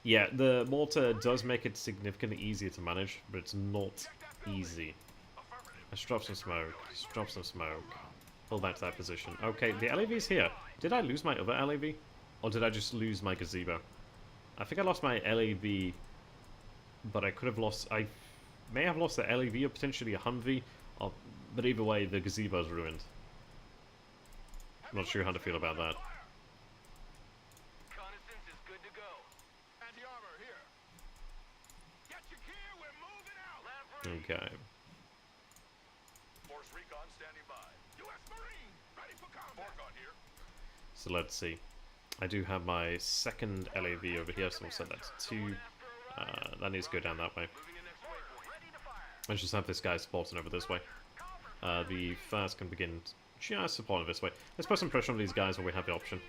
Yeah, the mortar does make it significantly easier to manage, but it's not easy. Let's drop some smoke. Let's drop some smoke. Pull back to that position. Okay, the LAV's here. Did I lose my other LAV? Or did I just lose my gazebo? I think I lost my LAV, but I could have lost... I may have lost the LAV or potentially a Humvee, but either way, the gazebo's ruined. I'm not sure how to feel about that. Okay. So let's see. I do have my second LAV over here, so we'll set that to 2. That needs to go down that way. Let's just have this guy supporting over this way. The first can begin just supporting this way. Let's put some pressure on these guys while we have the option.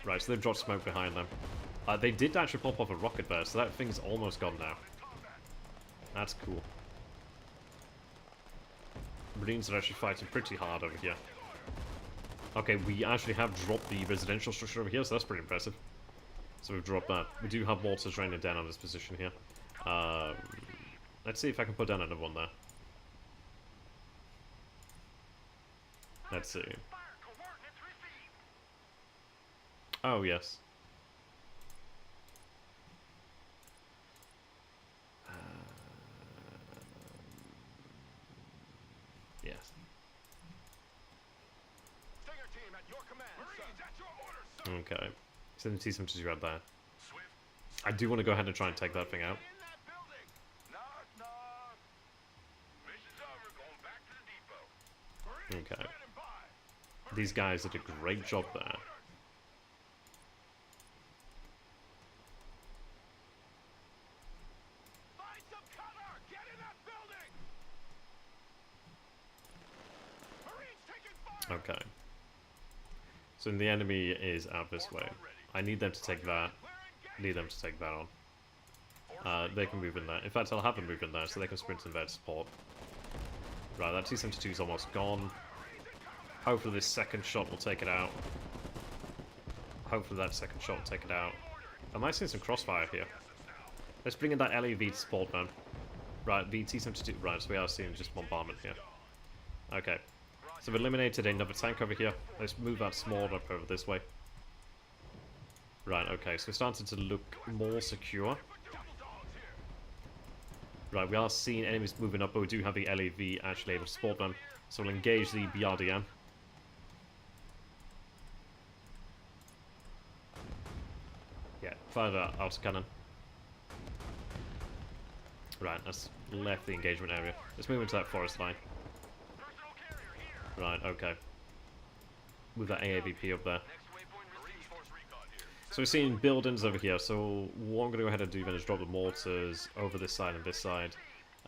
Right, so they've dropped smoke behind them. They did actually pop off a rocket burst, so that thing's almost gone now. That's cool. Marines are actually fighting pretty hard over here. Okay, we actually have dropped the residential structure over here, so that's pretty impressive. So we've dropped that. We do have mortars raining down on this position here. Let's see if I can put down another one there. Let's see. Oh, yes. Yes. Okay. So the T-72 right there. I do want to go ahead and try and take that thing out. Okay. These guys did a great job there. Okay. So the enemy is out this way. I need them to take that. Need them to take that on. They can move in there. In fact, I'll have them move in there so they can sprint in there to support. Right, that T-72 is almost gone. Hopefully this second shot will take it out. Hopefully that second shot will take it out. I might see some crossfire here. Let's bring in that LAV to support, man. Right, the T-72... Right, so we are seeing just bombardment here. Okay. So we've eliminated another tank over here. Let's move that small up over this way. Right, okay, so we're starting to look more secure. Right, we are seeing enemies moving up, but we do have the LAV actually able to support them. So we'll engage the BRDM. Yeah, fire that autocannon. Right, that's left the engagement area. Let's move into that forest line. Right, okay. Move that AAVP up there. So we're seeing buildings over here, so what I'm going to go ahead and do then is drop the mortars over this side and this side.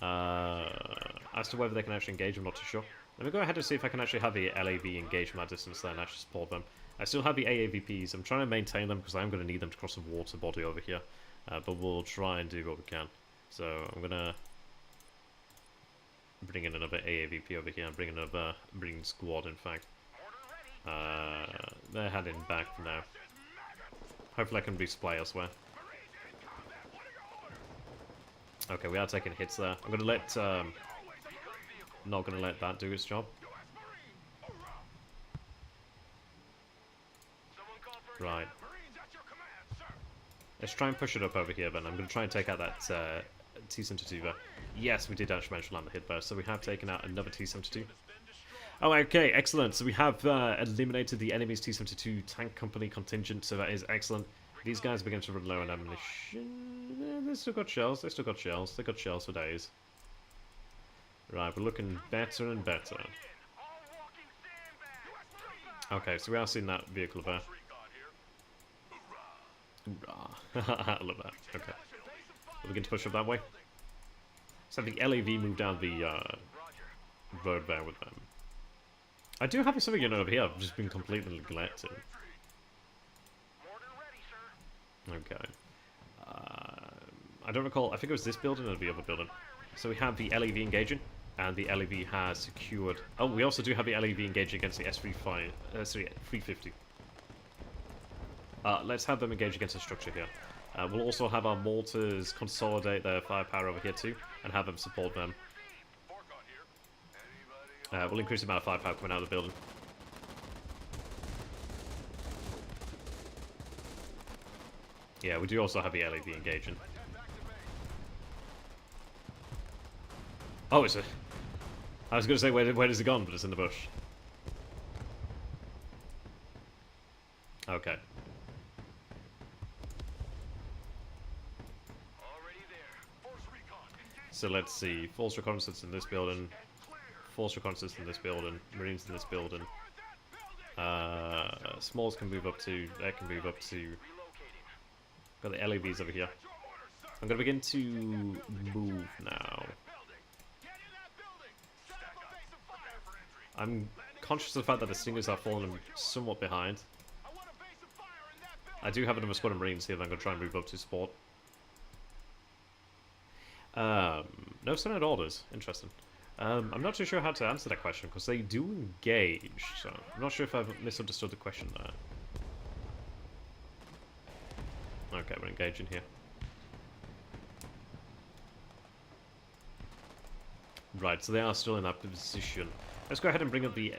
As to whether they can actually engage, I'm not too sure. Let me go ahead and see if I can actually have the LAV engage from that distance there and actually support them. I still have the AAVPs, I'm trying to maintain them because I'm going to need them to cross the water body over here. But we'll try and do what we can. So I'm going to bring in another AAVP over here and bring another squad, in fact. They're heading back for now. Hopefully I can resupply elsewhere. Okay, we are taking hits there. I'm gonna let not gonna let that do its job. Right. Let's try and push it up over here then. I'm gonna try and take out that T-72 there. Yes, we did actually manage to land the hit burst, so we have taken out another T-72. Oh, okay, excellent. So we have eliminated the enemy's T-72 tank company contingent, so that is excellent. These guys begin to run low on ammunition. They still got shells, they still got shells. They got shells for days. Right, we're looking better and better. Okay, so we are seeing that vehicle there. Hoorah. I love that. Okay. We'll begin to push up that way. So the LAV moved down the road there with them. I do have something over here. I've just been completely neglected. Okay. I don't recall. I think it was this building or the other building. So we have the LAV engaging, and the LAV has secured. Oh, we also do have the LAV engaging against the S350. Let's have them engage against the structure here. We'll also have our mortars consolidate their firepower over here too, and have them support them. We'll increase the amount of firepower coming out of the building. Yeah, we do also have the LAV engaging. Oh, it's a... I was going to say, where does it gone, but it's in the bush. Okay. So let's see. Force reconnaissance in this building. Force reconnaissance in this building. Marines in this building. smalls can move up to. They can move up to. Got the LAVs over here. I'm gonna begin to move now. I'm conscious of the fact that the Stingers are falling somewhat behind. I do have another squad of Marines here that I'm going to try and move up to support. No Senate orders. Interesting. I'm not too sure how to answer that question, because they do engage, so I'm not sure if I've misunderstood the question there. Okay, we're engaging here. Right, so they are still in that position. Let's go ahead and bring up the...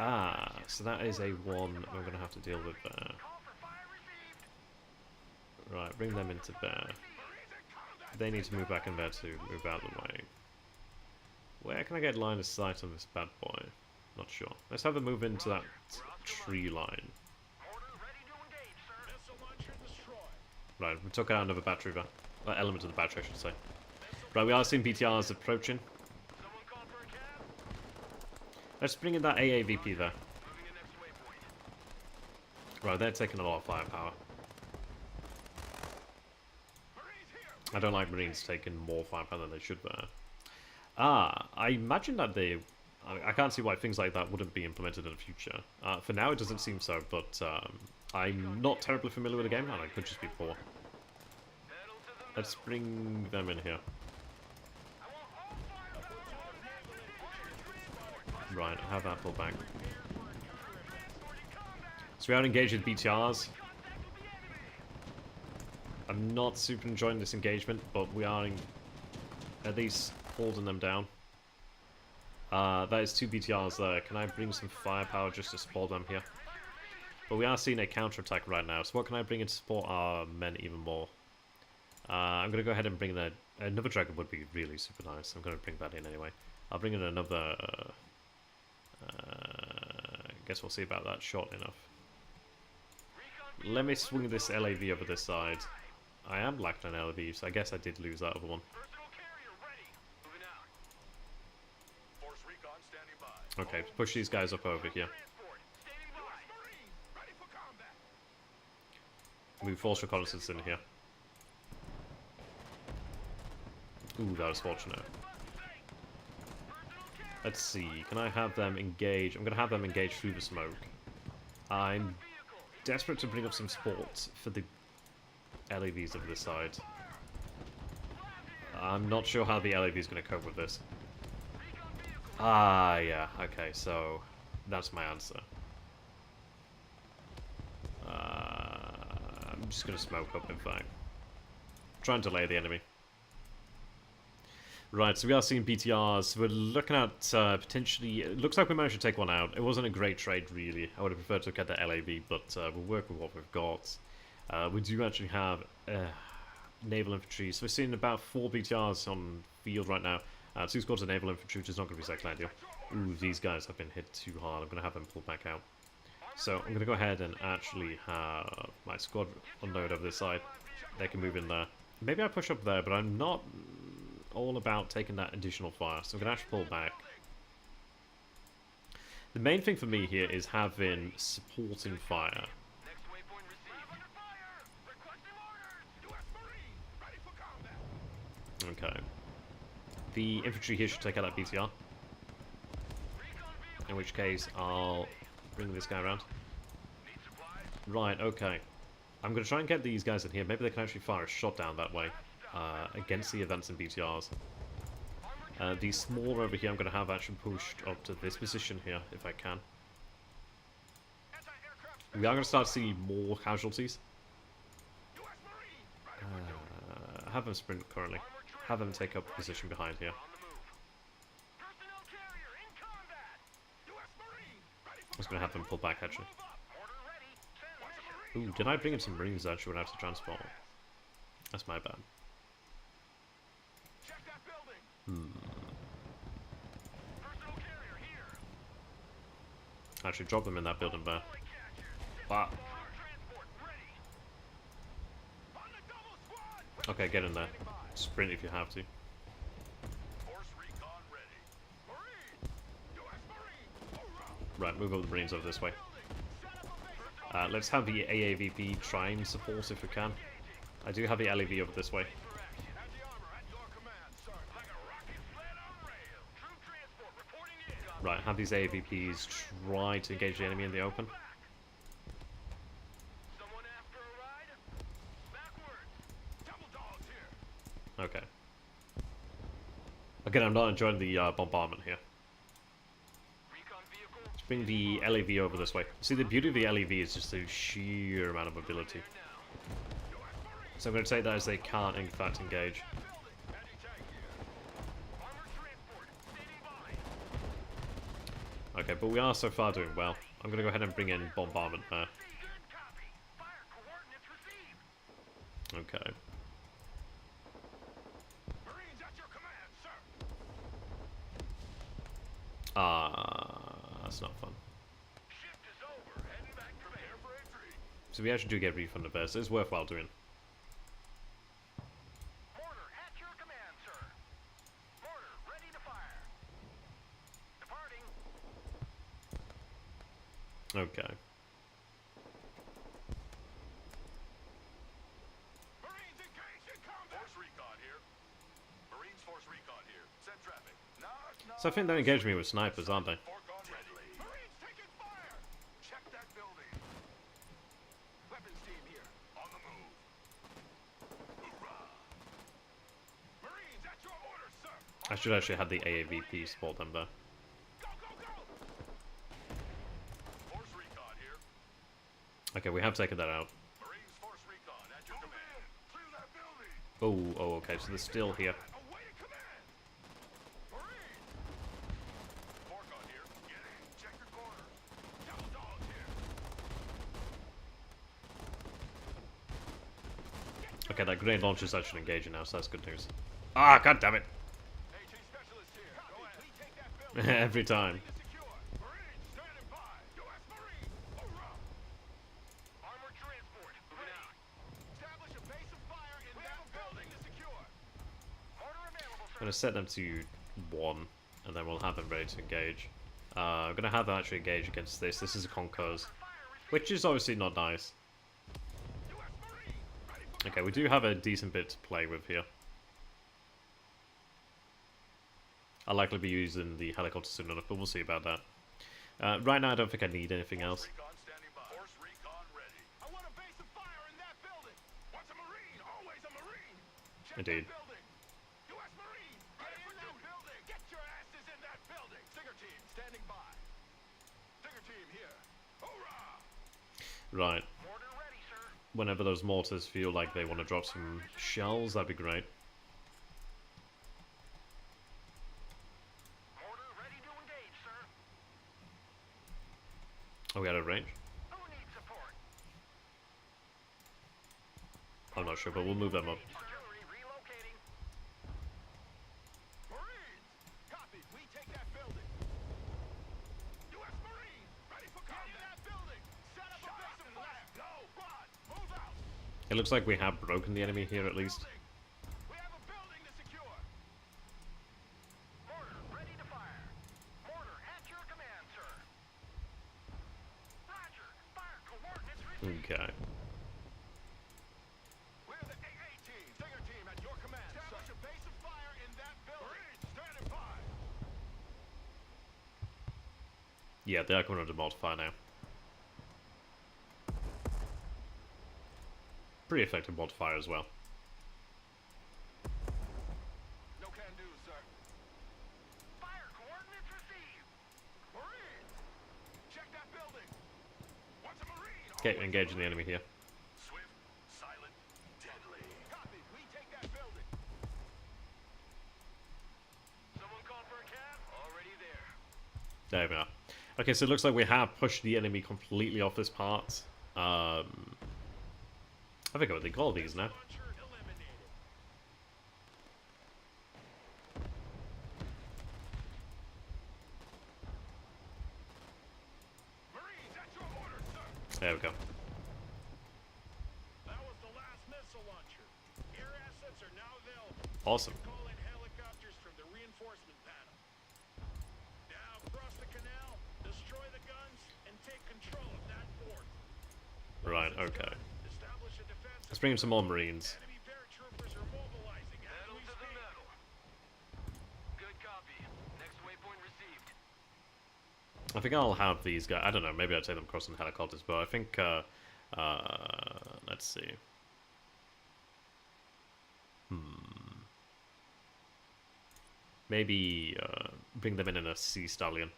Ah, so that is a one I'm going to have to deal with there. Right, bring them into there. They need to move back in there to move out of the way. Where can I get line of sight on this bad boy? Not sure. Let's have them move into that tree line. Right, we took out another battery there. Element of the battery, I should say. Right, we are seeing BTRs approaching. Let's bring in that AAVP there. Right, they're taking a lot of firepower. I don't like Marines taking more firepower than they should there. Ah, I imagine that they... I can't see why things like that wouldn't be implemented in the future. For now, it doesn't seem so, but I'm not terribly familiar with the game, and I could just be poor. Let's bring them in here. Right, I have that pull back. So we are engaged with BTRs. I'm not super enjoying this engagement, but we are at least holding them down. That is 2 BTRs there. Can I bring some firepower just to support them here? But we are seeing a counterattack right now, so what can I bring in to support our men even more? I'm going to go ahead and bring in another dragon would be really super nice. I'm going to bring that in anyway. I'll bring in another... I guess we'll see about that shortly enough. Let me swing this LAV over this side. I am lacking an LAV, so I guess I did lose that other one. Okay, push these guys up over here. Move force reconnaissance in here. Ooh, that was fortunate. Let's see, can I have them engage? I'm going to have them engage through the smoke. I'm desperate to bring up some support for the LAVs over this side. I'm not sure how the LAV is going to cope with this. Ah, yeah, okay, so that's my answer. I'm just going to smoke up, in fact. Try and delay the enemy. Right, so we are seeing BTRs. We're looking at potentially... It looks like we managed to take one out. It wasn't a great trade, really. I would have preferred to get the LAV, but we'll work with what we've got. We do actually have naval infantry. So we're seeing about 4 BTRs on field right now. 2 squads of naval infantry, which is not going to be exactly ideal. Ooh, these guys have been hit too hard. I'm going to have them pull back out. So I'm going to go ahead and actually have my squad unload over this side. They can move in there. Maybe I push up there, but I'm not all about taking that additional fire, so I'm going to actually pull back. The main thing for me here is having supporting fire. Okay. The infantry here should take out that BTR. In which case, I'll bring this guy around. Right, okay. I'm going to try and get these guys in here. Maybe they can actually fire a shot down that way. Against the events and BTRs. These smaller over here I'm going to have actually pushed up to this position here, if I can. We are going to start to see more casualties. Have them sprint currently. Have them take up a position behind here. I was going to have them pull back, actually. Ooh, did I bring in some Marines that actually would have to transport? That's my bad. Actually, drop them in that building there. Wow. Okay, get in there. Sprint if you have to. Right, move up the Marines over this way. Let's have the AAVP try and support if we can. I do have the LAV over this way. Right, have these AAVPs try to engage the enemy in the open. Okay. Again, I'm not enjoying the bombardment here. Let's bring the LAV over this way. See, the beauty of the LAV is just the sheer amount of mobility. So I'm going to take that as they can't, in fact, engage. Okay, but we are so far doing well. I'm going to go ahead and bring in bombardment there. Okay. That's not fun. So we actually do get refunded there, so it's worthwhile doing. Okay. So I think they're engaging me with snipers, aren't they? I should actually have the AAVP support them there. Okay, we have taken that out. Oh, okay, so they're still here. Okay, that grenade launcher is actually engaging now, so that's good news. Ah, god damn it! Every time. I'm going to set them to 1, and then we'll have them ready to engage. I'm going to have them actually engage against this. This is a Concours, which is obviously not nice. Okay, we do have a decent bit to play with here. I'll likely be using the helicopter soon enough, but we'll see about that. Right now, I don't think I need anything else. Indeed. Right. Whenever those mortars feel like they want to drop some shells, that'd be great. Oh, we out of range? I'm not sure, but we'll move them up. It looks like we have broken the enemy here at least. Okay. Yeah, they are coming under modifier now. Pretty effective modifier as well. No can do, sir. Fire coordinates received. Marines, check that building. What's a Marine? Okay, engaging the enemy here. Swift, silent, deadly. Copy. We take that building. Someone call for a cab? Already there. There we are. Okay, so it looks like we have pushed the enemy completely off this part. I forget what they call these now. There we go. That was the last missile launcher. Air assets are now available. Awesome. Call in helicopters from the reinforcement panel. Now cross the canal, destroy the guns, and take control of that fort. Okay. Establish a defense. Let's bring in some more Marines. Enemy paratroopers are mobilizing as Pedal we to the speak. metal. Good copy. Next waypoint received. I think I'll have these guys. I don't know. Maybe I'll take them across in helicopters, but I think. Let's see. Maybe bring them in a Sea Stallion.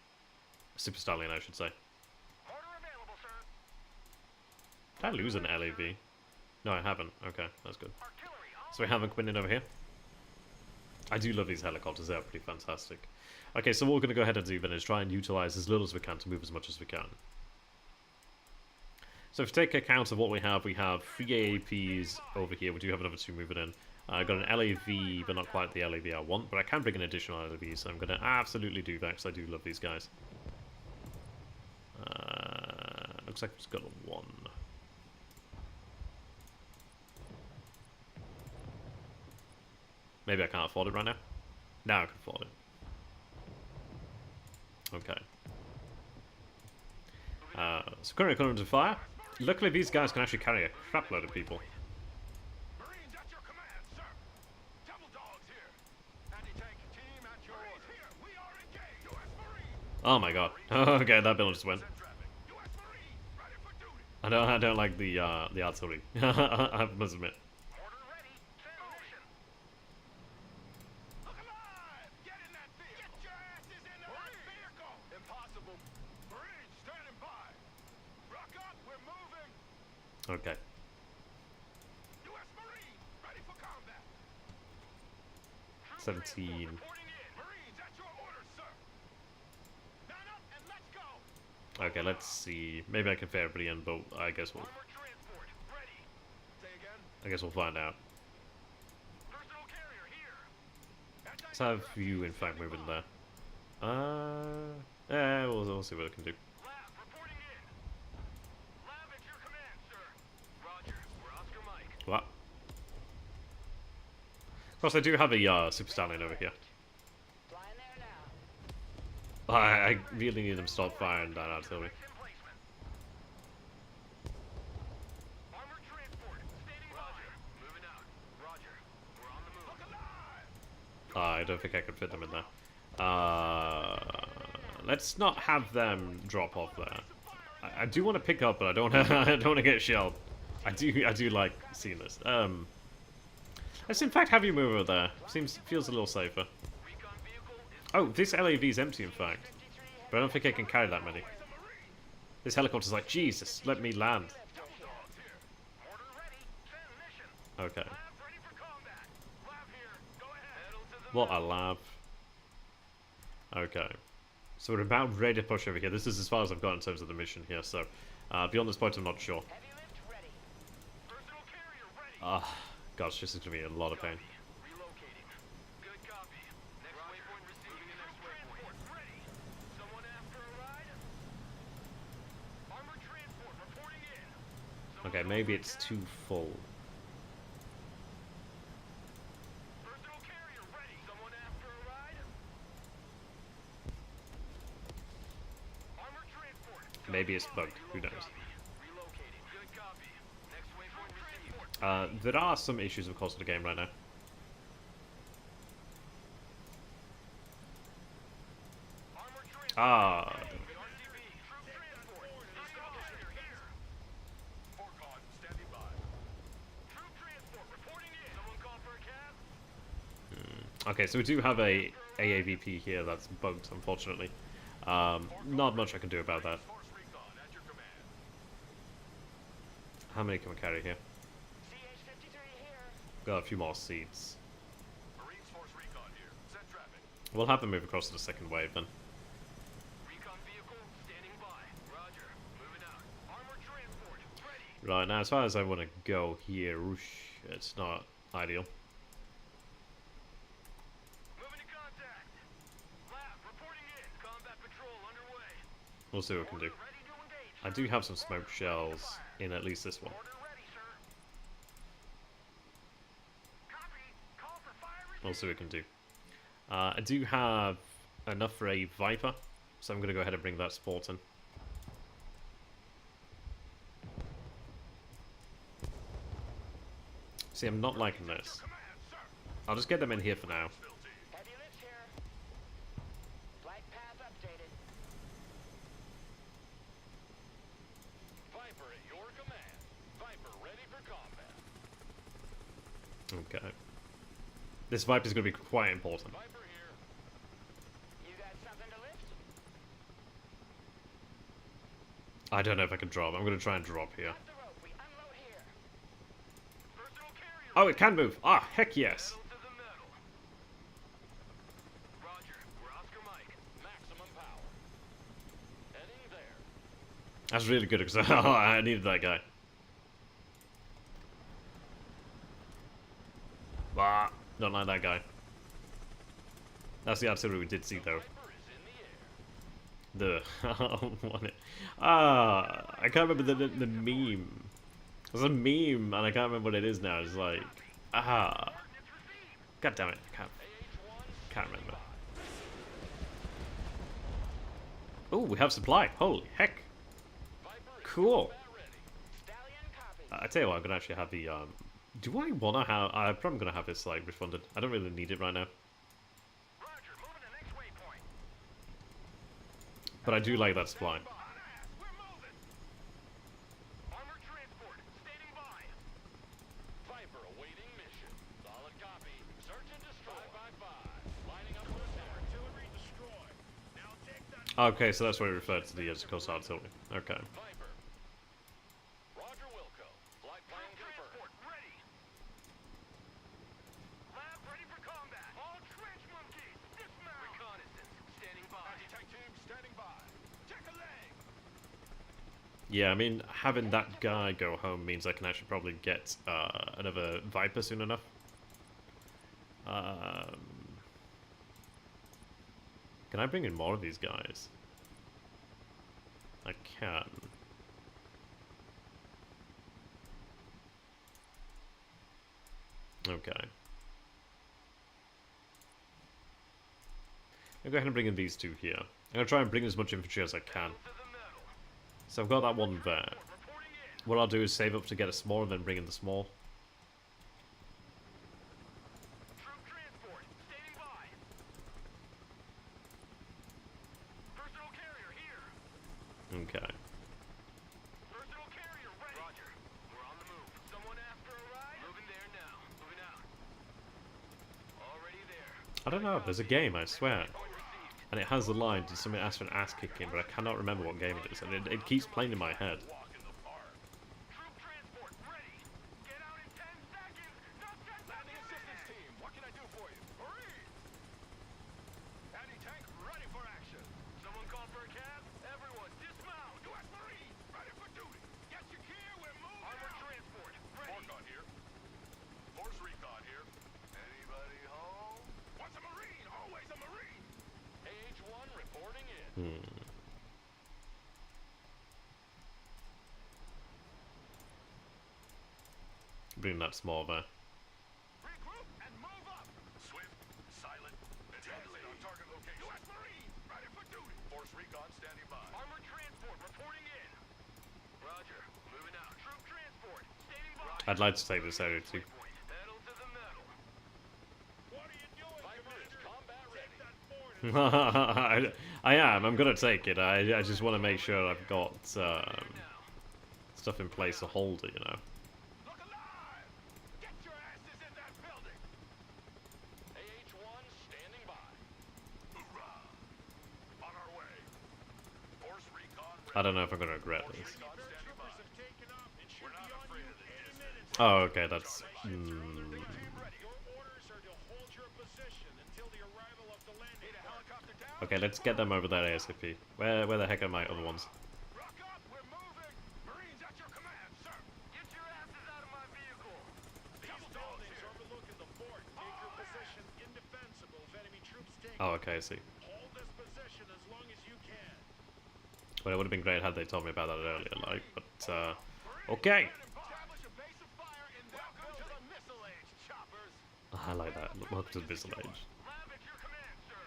Super Stallion, I should say. Order available, sir. Did I lose an LAV? No, I haven't. Okay, that's good. Artillery on. So we have a Quinn in over here. I do love these helicopters. They're pretty fantastic. Okay, so what we're going to go ahead and do then is try and utilize as little as we can to move as much as we can. So if we take account of what we have 3 AAPs over here. We do have another 2 moving in. I got an LAV, but not quite the LAV I want. But I can bring an additional LAV, so I'm going to absolutely do that because I do love these guys. Looks like it's got a 1. Maybe I can't afford it right now. Now I can afford it. Okay. So currently coming to fire. Luckily these guys can actually carry a crap load of people. Marines at your command, sir. Double dogs here. Anti-tank team at your orders. Here, we are engaged. U.S. Marine. Oh my god. Okay, that building just went. Send traffic. U.S. Marine, ready for duty. I don't like the artillery. I must admit. Order ready. Send mission. Look alive! Get in that vehicle. Get your asses in that vehicle. Impossible. Marines standing by. Rock up, we're moving. Okay. U.S. Marine, ready for combat. 17. Reporting in. Marines at your orders, sir. Mount up and let's go. Okay, let's see. Maybe I can fit everybody in, but I guess we'll Armored transport ready. Say again. find out. Personal carrier here. Let's have you in fact moving there. We'll see what I can do. Lab reporting in. Lab at your command, sir. Roger. We're Oscar Mike. What? Of course, I do have a Super Stallion over here. Flying there now. I really need them to stop firing that artillery. Emplacement. Armored transport standing by. Moving out. Roger. We're on the move. I don't think I could fit them in there. Let's not have them drop off there. I do want to pick up, but I don't. I don't want to get shelled. I do like seeing this. Let's in fact have you move over there. Feels a little safer. Recon vehicle is Oh, this LAV is empty in fact, but I don't think I can carry that many. This helicopter's like, Jesus, let me land. order ready. Send mission. Okay. Lab ready for combat. Lab here. Go ahead. Pedal to the What a lab. Okay. So we're about ready to push over here. This is as far as I've got in terms of the mission here, so beyond this point I'm not sure. Heavy lift ready. personal carrier ready. Gosh, this is going to be a lot of pain. Relocating. Good copy. Next waypoint receiving the next waypoint. Ready. Someone after a ride? Armored transport reporting in. Okay, maybe it's too full. Personal carrier ready. Someone after a ride? Armored transport. Maybe it's bugged. Who knows? Relocating. Good copy. Next waypoint received. There are some issues, of course, with the game right now. Armored transport. Ah, RCB. Troop transport. Personal carrier here. Orcon, standing by. Troop transport reporting in. Someone call for a cab? okay, so we do have a AAVP here that's bugged, unfortunately. Not much I can do about that. Force recon at your command. How many can we carry here? CH-53 here. Got a few more seats. Marines force recon here. Send traffic. We'll have them move across to the second wave then. Recon vehicle standing by. Roger. Moving out. Armored transport ready. Right, now as far as I want to go here, whoosh, it's not ideal. Moving to contact. Lab reporting in. Combat patrol underway. We'll see what we can do. Ready to engage. I do have some smoke shells in at least this one. Order ready, sir. Copy. Call for fire. We'll see what we can do. I do have enough for a Viper, so I'm going to go ahead and bring that sport in. See, I'm not liking this. I'll just get them in here for now. Heavy lift here. Flight path updated. Viper at your command. Viper ready for combat. Okay. This Viper is going to be quite important. Viper here. You got something to lift? I don't know if I can drop. I'm going to try and drop here. Got the rope. We unload here. Personal carrier. Oh, it can move. Ah, heck yes. Pedal to the metal. Roger. We're Oscar Mike. Maximum power. Heading there. That's really good because I needed that guy. Ah, don't like that guy. That's the artillery we did see though. Viper is in the air. The what it? Ah, I can't remember the meme. There's a meme and I can't remember what it is now. It's like god damn it, I can't remember. Oh, we have supply. Holy heck! Cool. Stallion copy. I tell you what, I'm gonna actually have the do I wanna have? I'm probably gonna have this like refunded. I don't really need it right now, Roger. Moving to next waypoint. but I do like that supply. We're moving. Armor transport. Standing by. Viper awaiting mission. Solid copy. Search and destroy. 5 by 5. Lining up for attack. Artillery destroyed. Now take that. Okay, so that's what it referred to the Coast Artillery. Okay. Viper. Roger Wilco. Flight plan confirmed. Transport ready. Lab ready for combat. All trench monkeys. Dismount. Reconnaissance. Standing by. Anti-tank team standing by. Check a leg. Yeah, I mean, having that guy go home means I can actually probably get another Viper soon enough. Can I bring in more of these guys? I can. Okay. I'll go ahead and bring in these two here. I'm going to try and bring as much infantry as I can. To the metal. So I've got that one there. Reporting in. What I'll do is save up to get a small and then bring in the small. Troop transport. Standing by. Personal carrier here. Okay. Personal carrier ready. Roger. We're on the move. Someone after a ride? Moving there now. Moving out. Already there. I don't know, there's a game, I swear. Point received. And it has the line, did somebody ask for an ass kicking, but I cannot remember what game it is, and it keeps playing in my head. Walk in the park. Troop transport ready. Get out in 10 seconds. No 10 Landing seconds. assistance team. What can I do for you? Marines. Anti-tank ready for action. Someone call for a cab? Everyone dismount. U.S. Marine ready for duty. Get your gear. We're moving. Armor transport ready. Forcon here. Force recon here. Anybody home? Once a Marine, always a Marine. AH-1 reporting in. Bring that small there. Regroup and move up. Swift, silent, and deadly. On target location. U.S. Marine ready for duty. Force recon standing by. Armor transport reporting in. Roger. Moving out. Troop transport standing by. I'd like to take this area too. Point. Pedal to the metal. What are you doing, Viper is combat ready. Take that forward. I am, I'm gonna take it. I just want to make sure I've got stuff in place to hold it, you know. Look alive! Get your asses in that building! AH-1 standing by. Hoorah! On our way. Force recon ready. I don't know if I'm gonna regret Force this. recon standing by. We're not afraid of the distance. Oh, okay, that's... Team ready. Your orders are to hold your position until the arrival of the landing. Need a helicopter down? Okay, let's get them over there ASAP. Where the heck are my other ones? Rock up! We're moving! Marines at your command, sir! Get your asses out of my vehicle. These buildings overlooking the fort. Take your position indefensible if enemy troops take Oh, okay, I see. Hold this position as long as you can. Well, it would have been great had they told me about that earlier, like, but, okay. Establish a base of fire in that Welcome to the missile age, choppers. I like that. Welcome to the Missile Age. Lab at your command, sir.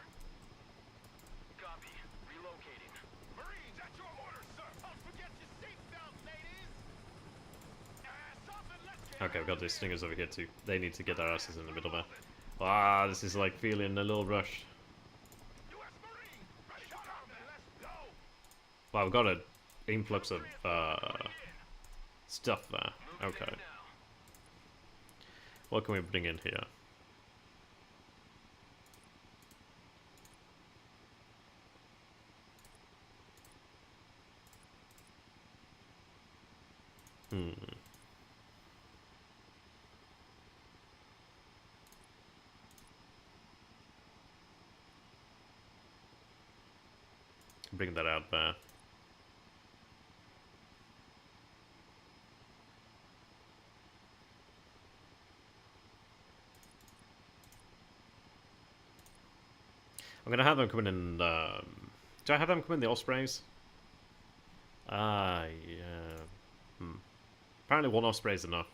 Copy. Relocating. Marines at your orders, sir. Don't forget your seatbelt, ladies. Ass up and let's Okay, we've got these stingers over here too. They need to get their asses in the middle there. Ah, this is like feeling a little rush. Wow, we've got an influx of stuff there. Okay. What can we bring in here? Bring that out there. I'm gonna have them come in. Do I have them come in the Ospreys? Ah, yeah. Apparently, one Osprey is enough.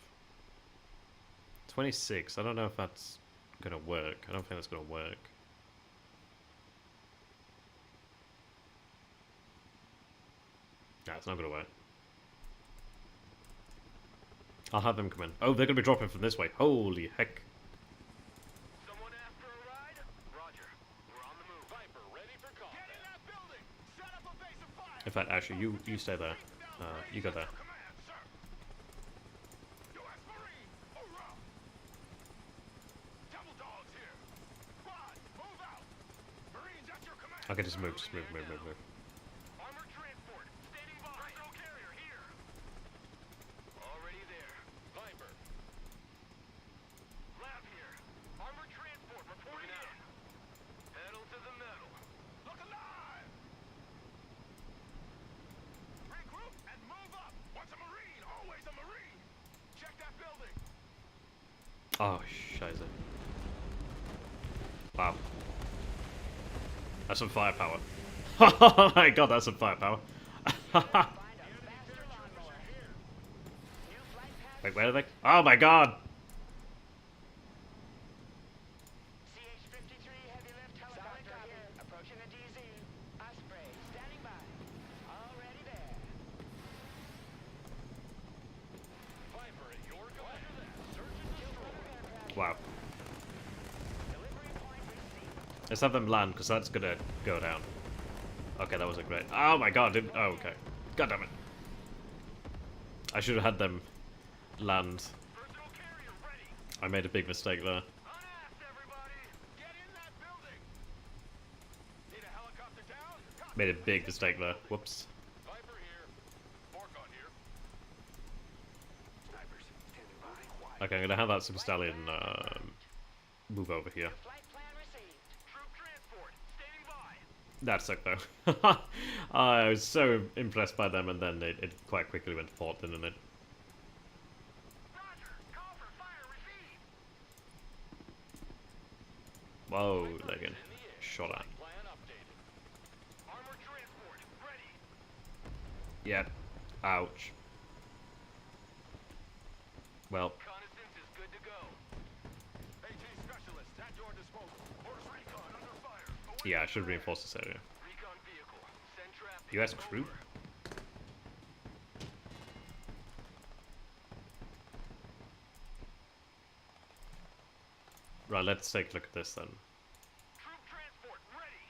26. I don't know if that's gonna work. I don't think that's gonna work. Nah, it's not gonna work. I'll have them come in. Oh, they're gonna be dropping from this way. Holy heck. Someone after a ride? Roger. We're on the move. Viper, ready for combat. Get in that building! Set up a base of fire! In fact, actually, you stay there. You go there. Command, sir. U.S. Marine, hoorah! Devil dogs here. Squad, move out. Marines at your command. Okay, just move, move. Armored transport, standing by. Personal carrier here. Already there. Viper. Lab here. Armored transport reporting in. Pedal to the metal. Look alive. Regroup and move up. Once a Marine, always a Marine. Check that building. Oh, scheiße. Wow. That's some firepower. Oh my god, that's some firepower. Find a faster lawnmower. New flight path. Wait, where are they? Oh my god! CH-53 heavy lift helicopter here. Approaching the DZ. Osprey, standing by. Already there. Viper at your command. Search and destroy. Wow. Delivery point received. Let's have them land, because that's gonna go down. Okay, that wasn't great. Oh my god, didn't... Oh, okay. God damn it. I should have had them land. Personal carrier ready. I made a big mistake there. Unasked, everybody. Get in that building. Need a helicopter down? Copy. Made a big mistake there. Whoops. Viper here. Morcon here. Snipers, standing by. Quiet. Okay, I'm gonna have that Super Stallion move over here. Flight plan received. Troop transport, standing by. That sucked though. I was so impressed by them, and then it quite quickly went to port, didn't it? Roger. Call for fire received. Whoa, they're getting shot at. Plan updated. Armored transport, ready. Yep. Ouch. Well, Reconnaissance is good to go. AT specialists at your disposal. Orders recon under fire. yeah, I should reinforce this area. Recon vehicle, send traffic. US troop? Right, let's take a look at this then. Troop transport, ready.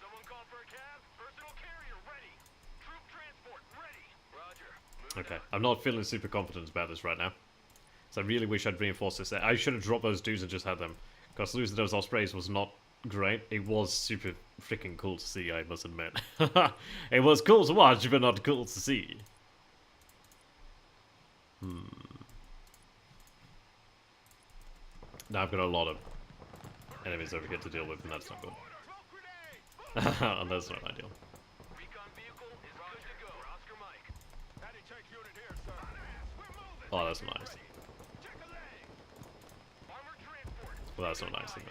Someone call for a cab. Personal carrier, ready. Troop transport, ready. Roger. Moving Okay, out. I'm not feeling super confident about this right now. So I really wish I'd reinforced this. I should have dropped those dudes and just had them. Because losing those Ospreys was not great. It was super freaking cool to see, I must admit. It was cool to watch, but not cool to see. Now I've got a lot of enemies over here to deal with, and that's not good. Smoke grenade. And that's not ideal. Recon vehicle is good to go. Oscar Mike. Patty check unit here, sir. We're moving. Oh, that's nice. Check a leg. Armored transport. Well, that's not nice, is it?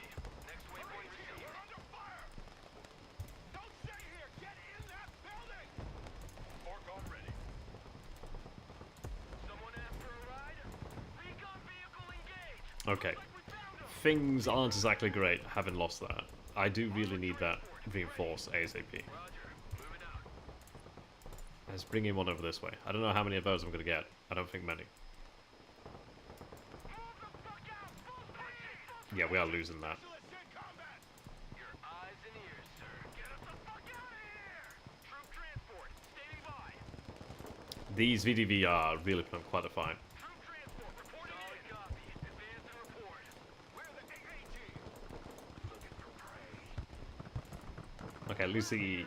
Next waypoint received. We're under fire. Don't stay here. Get in that building. Morcon ready. Someone after a ride? Recon vehicle engaged. Okay. Things aren't exactly great, having lost that. I do really need that reinforced ASAP. Roger. Moving out. Let's bring in one over this way. I don't know how many of those I'm going to get. I don't think many. Yeah, we are losing that. Your eyes and ears, sir. Get us the fuck out of here! Troop transport, standing by. These VDV are really putting quite a fight. Troop transport, reporting in. Solid copy. Advance and report. We're the AA team. Looking for prey. Okay, Lucy.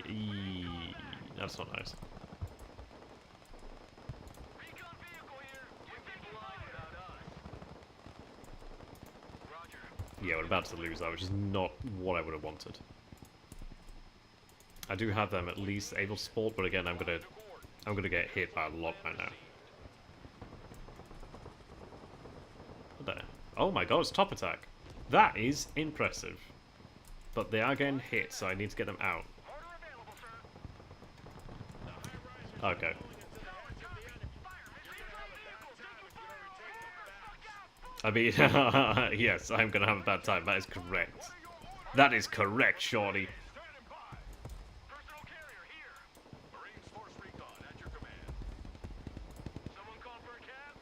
That's not nice. Recon vehicle here. You'd be blind without us. Roger. Yeah, we're about to lose that, which is not what I would have wanted. I do have them at least able to support, but again, I'm gonna get hit by a lot right now. What the? Oh my god, it's top attack. That is impressive. But they are getting hit, so I need to get them out. Order available, sir. Okay. I mean, yes, I'm gonna have a bad time. That is correct. That is correct, shorty. Personal carrier here. Marines Force Recon at your command. Someone call for a cab?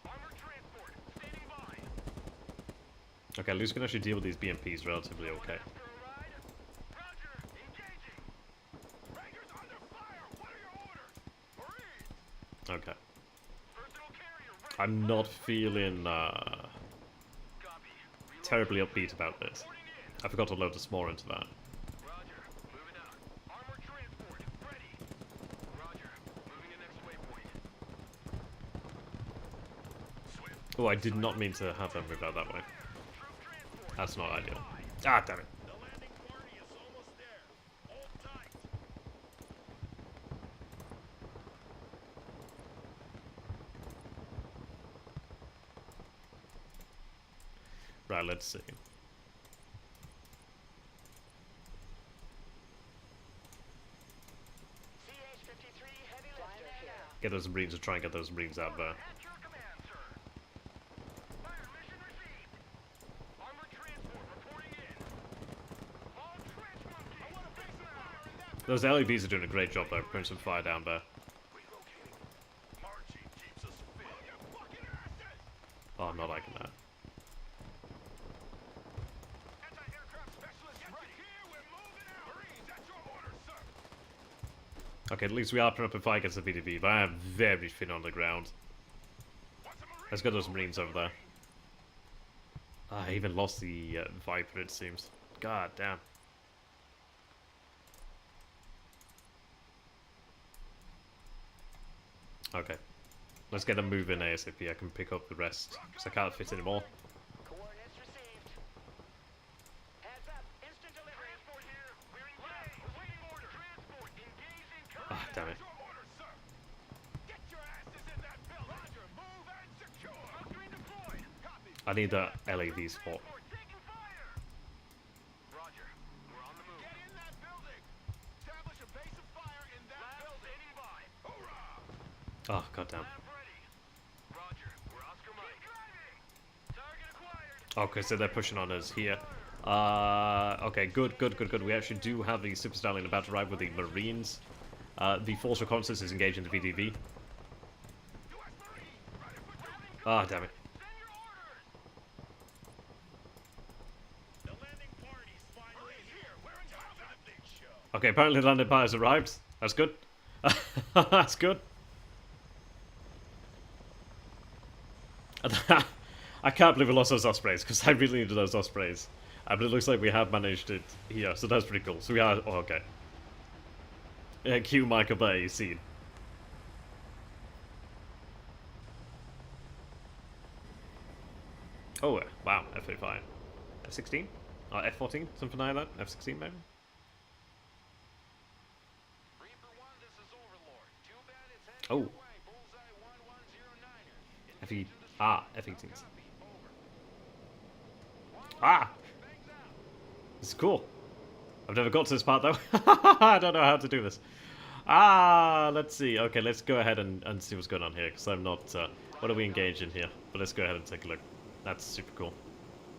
Armored transport, standing by. Okay, at least we can actually deal with these BMPs relatively okay. After a ride? Roger, engaging. Rangers under fire. What are your orders? Marines. Okay. Personal carrier ready. I'm not feeling Copy. terribly upbeat about this. Reporting in. I forgot to load some more into that. Roger, moving out. Armored transport, ready. Roger, moving to next waypoint. Swift. Oh, I did not mean to have them move out that way. Troop transport. That's not ideal. Ah, damn it. The landing party is almost there. Hold tight. Right, let's see. CH-53 heavy lifter here. Get those Marines to try and get those Marines out there. At your command, sir. Fire mission received. Armored transport reporting in. All trench monkeys. I want a base of fire in that. Those LEVs are doing a great job though, putting some fire down there. Relocating. Marching keeps us fit. Oh, you fucking asses! Oh, I'm not liking that. Anti-aircraft specialist ready. Here, we're moving out. Marines, at your orders, sir. Okay, at least we are putting up a fight against the VDV, but I am very thin on the ground. What's a Marine? Let's get those Marines over there. I even lost the Viper, it seems. God damn. Okay. Let's get them moving ASAP. I can pick up the rest, because I can't fit anymore. Coordinates received. Heads up. Instant delivery. Transport here. We're engaged. Awaiting order. Transport engaging Ah, combat. damn it. Your orders, sir. Get your asses in that building. Roger, move and secure. Screen deployed. Copy. I need the LAV support. Transport taking fire. Roger. We're on the move. Get in that building. Establish a base of fire in that Lab building. standing by. Hoorah! Oh, goddamn. Lab ready. Roger. We're Oscar Mike. Keep driving. Target acquired. Okay, so they're pushing on us here. Okay, good. We actually do have the Super Stallion about to arrive with the Marines. The Force Reconnaissance is engaging the VDV. U.S. Marine, ready for duty. Ah, damn it. Send your orders. The landing party's finally here. We're in time for the big show. Okay, apparently the landing pie has arrived. That's good. That's good. I can't believe we lost those Ospreys, because I really needed those Ospreys. But it looks like we have managed it here, so that's pretty cool. So we are... Oh, okay. Cue Michael Bay scene. Oh, wow. F-35. F-16? F-14? Something like that? F-16 maybe? Reaper 1, this is Overlord. Two bandits heading Oh. your way. Bullseye 1109er. F-E... Ah, F-18s. Copy. Over. Ah! Bangs out. This is cool. I've never got to this part though. I don't know how to do this. Ah, let's see. Okay, let's go ahead and see what's going on here, because I'm not... what are we engaged in here? But let's go ahead and take a look. That's super cool.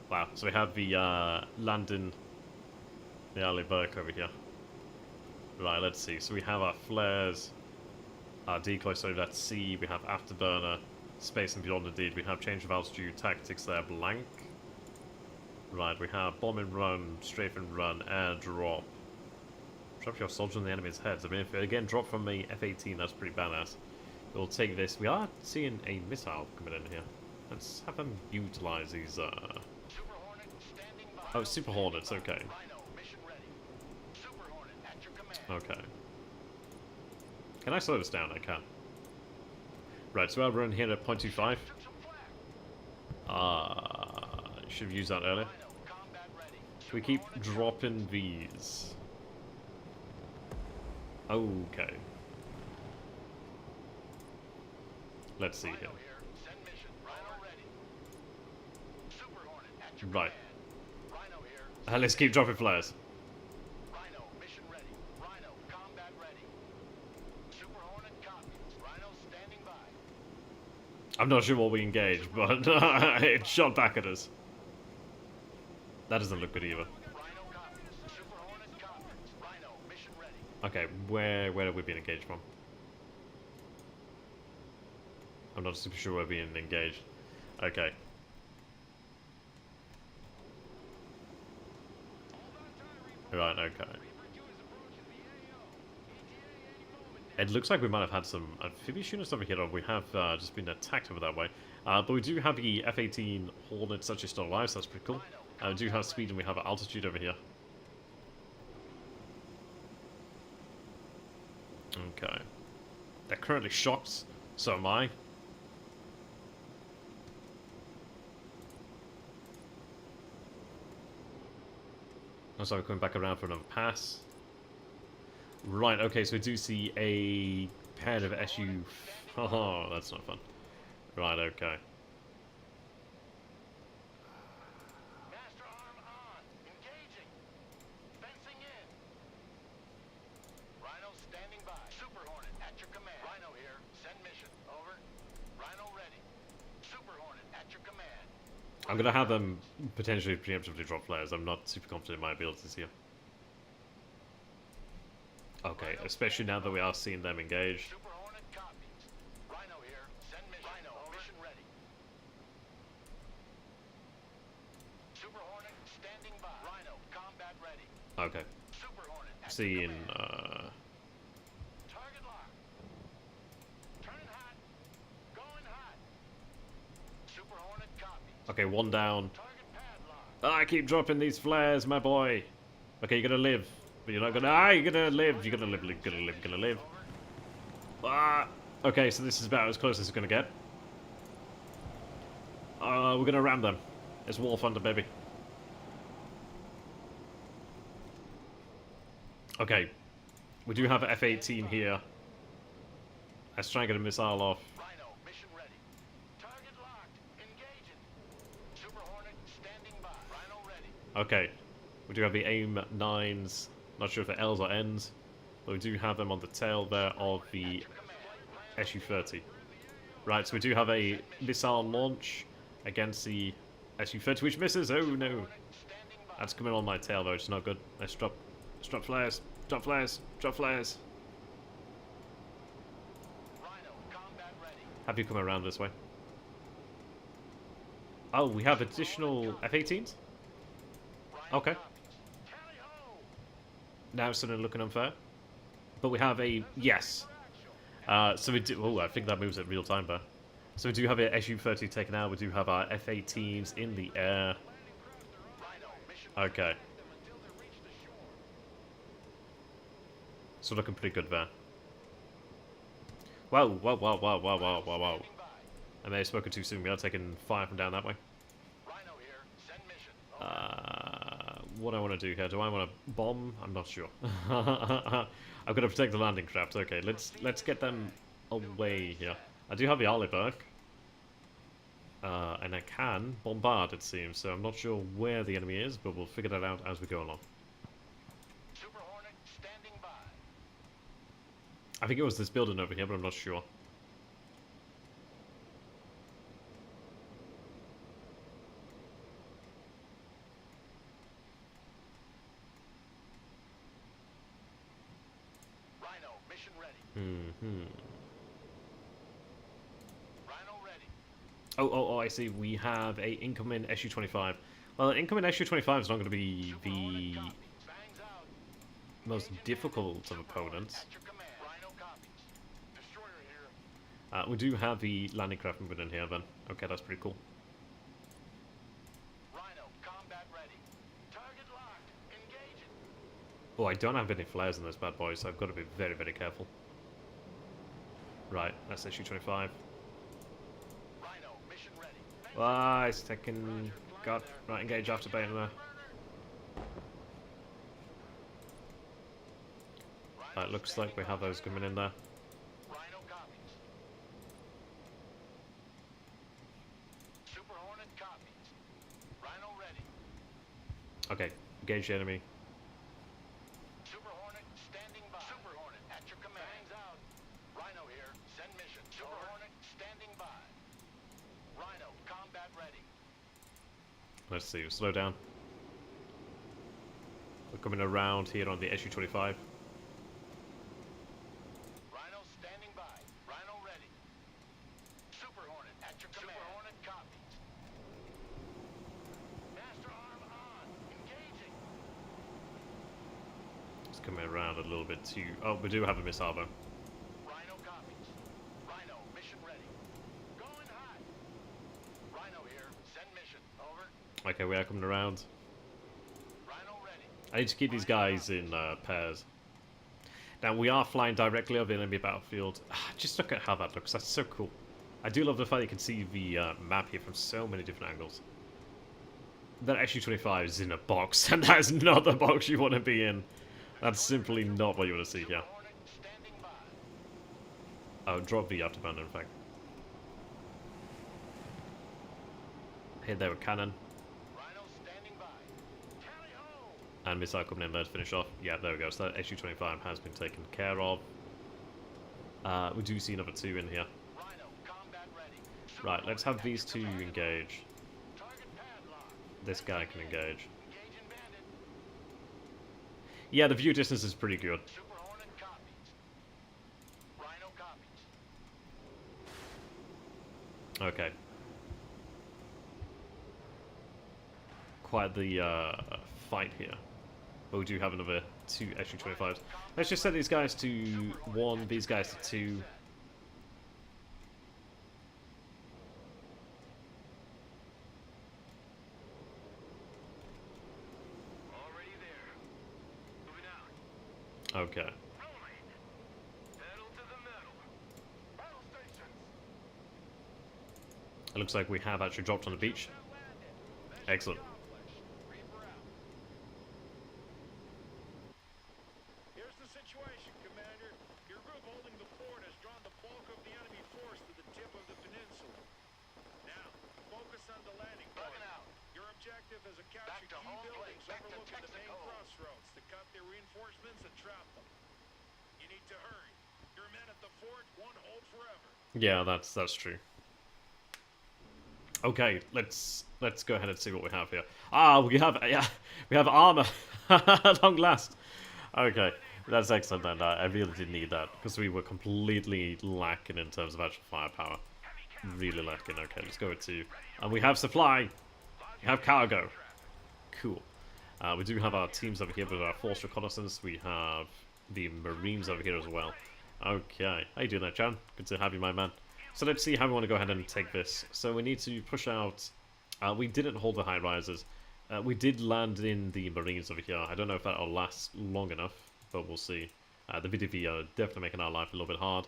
Wow, so we have the Landon... The Ali Burke over here. Right, let's see. So we have our flares, our decoy, so that's C, we have afterburner, space and beyond indeed. We have change of altitude, tactics there, blank. Right, we have bomb and run, strafe and run, air drop. Drop your soldier on the enemy's heads. I mean, if it again drop from a F-18, that's pretty badass. We'll take this. We are seeing a missile coming in here. Let's have them utilize these. Super Hornet standing by. Oh, Super Hornets. Okay. Rhino, mission ready. Super Hornet at your command. Okay. Can I slow this down? I can. Right, so we're running here at 0.25. Took some flak. Should have used that earlier. Rhino, combat ready. We keep dropping these. Okay. Let's see here. Rhino here. Send mission. Rhino ready. Super Hornet at your Right. command. Rhino here. Let's keep dropping flares. Rhino, mission ready. Rhino, combat ready. Super Hornet copies. Rhino standing by. I'm not sure what we engaged, but it shot back at us. That doesn't look good either. Rhino copies. Super Hornet copies. Rhino, mission ready. Okay, where have we been engaged from? I'm not super sure we're being engaged. Okay. Right, okay. It looks like we might have had some amphibious units over here, or we have just been attacked over that way. But we do have the F-18 Hornets actually still alive, so that's pretty cool. We do have speed and we have altitude over here. Okay. They're currently shocked, so am I. So we're coming back around for another pass. Right, okay, so we do see a pair of SU... Oh, that's not fun. Right, okay. Master arm on. Engaging. Fencing in. Rhino standing by. Super Hornet at your command. Rhino here. Send mission. Over. Rhino ready. Super Hornet at your command. I'm going to have them potentially preemptively drop flares. I'm not super confident in my abilities here. Okay, especially now that we are seeing them engaged. Super Hornet copies. Rhino here. Send mission. Rhino, mission ready. Super Hornet standing by. Rhino, combat ready. Okay. Super Hornet at your Seeing, command. Target lock. Turning hot. Going hot. Super Hornet copies. Okay, one down. Target padlock. Ah, I keep dropping these flares, my boy. Okay, you're gonna live. But you're not gonna... Ah, you're gonna live. You're gonna live, you're gonna live, you're gonna live. Ah! Okay, so this is about as close as it's gonna get. We're gonna ram them. It's War Thunder, baby. Okay. We do have an F-18 here. Let's try and get a missile off. Rhino, mission ready. Target locked. Engaging. Super Hornet standing by. Rhino ready. Okay. We do have the AIM-9s. Not sure if they're L's or N's. But we do have them on the tail there of the SU-30. Right, so we do have a missile launch against the SU-30, which misses. Oh, no. That's coming on my tail, though. It's not good. Let's drop flares. Drop flares. Drop flares. Rhino, combat ready. Have you come around this way? Oh, we have additional F-18s? Rhino Okay. copies. Tally ho. Now it's suddenly looking unfair. But we have a... Yes. So we do... Oh, I think that moves at real time there. So we do have a SU-30 taken out. We do have our F-18s in the air. Rhino, mission Okay. So looking pretty good there. Whoa, whoa, whoa, whoa, whoa, whoa, whoa, whoa. standing by. I may have spoken too soon. We are taking fire from down that way. Rhino here. Send mission. What I want to do here? Do I want to bomb? I'm not sure. I'm gonna protect the landing craft. Okay, let's get them away here. I do have the Arleberg. And I can bombard, it seems. So I'm not sure where the enemy is, but we'll figure that out as we go along. Super Hornet standing by. I think it was this building over here, but I'm not sure. Rhino, mission ready. Hmm. Rhino ready. Oh, I see. We have a incoming SU-25. Well, incoming SU-25 is not going to be the Fangs out. most difficult of opponents. At your command. Rhino copies. Destroyer here. We do have the landing craft moving in here, then. Okay, that's pretty cool. Rhino, combat ready. Target locked. Engaging. Oh, I don't have any flares in this bad boy, so I've got to be very, very careful. Right, that's SU-25. Rhino, mission ready. Ah, it's taking... God, right, engage after baiting there. Right, looks like we have those coming in there. Rhino copies. Super Hornet copies. Rhino ready. Okay, engage the enemy. Super Hornet standing by. Super Hornet at your command. Fangs out. Rhino here. Send mission. Super Hornet standing by. Rhino combat ready. Let's see, slow down. We're coming around here on the SU-25. Rhino standing by. Rhino ready. Super Hornet at your command. Super Hornet copies. Master arm on. Engaging. It's coming around a little bit too... Oh, we do have a missile though. Rhino copies. Rhino mission ready. Going hot. Rhino here. Send mission. Over. Okay, we are coming around. Rhino ready. I need to keep these guys in pairs. Now, we are flying directly over the enemy battlefield. Just look at how that looks. That's so cool. I do love the fact you can see the map here from so many different angles. That SU-25 is in a box, and that is not the box you want to be in. That's simply not what you want to see here. Hornet standing by. Oh, drop the afterburner, in fact. Hit there with cannon. Rhino standing by. Tally ho! And missile coming in there to finish off. Yeah, there we go. So that SU-25 has been taken care of. We do see another two in here. Rhino combat ready. Super Right, let's have Hornet at these your two command. engage. Target padlock. This guy can engage. Engaging bandit. Yeah, the view distance is pretty good. Super Hornet copies. Rhino copies. Okay. Quite the fight here. But we do have another two SU-25s. Let's just set these guys to 1, these guys to 2. Already there. Moving out. Okay. Rolling. Pedal to the metal. Battle stations. It looks like we have actually dropped on the beach. Excellent. Reaper out. Here's the situation, Commander. Your group holding the fort has drawn the bulk of the enemy force to the tip of the peninsula. Now, focus on the landing point. Bugging out. Your objective is to Back capture to key home buildings plate, back to overlooking the main Texaco. crossroads to cut their reinforcements and trap them. You need to hurry. Your men at the fort won't hold forever. Yeah, that's true. Okay, let's go ahead and see what we have here. Ah, we have armor at long last. Okay, that's excellent. And I really did need that because we were completely lacking in terms of actual firepower. Really lacking. Okay, let's go with 2. And we have supply. We have cargo. Cool. We do have our teams over here with our force reconnaissance. We have the Marines over here as well. Okay, how you doing there, Chan? Good to have you, my man. So let's see how we want to go ahead and take this. So we need to push out... we didn't hold the high rises. We did land in the Marines over here. I don't know if that'll last long enough, but we'll see. The VDV are definitely making our life a little bit hard.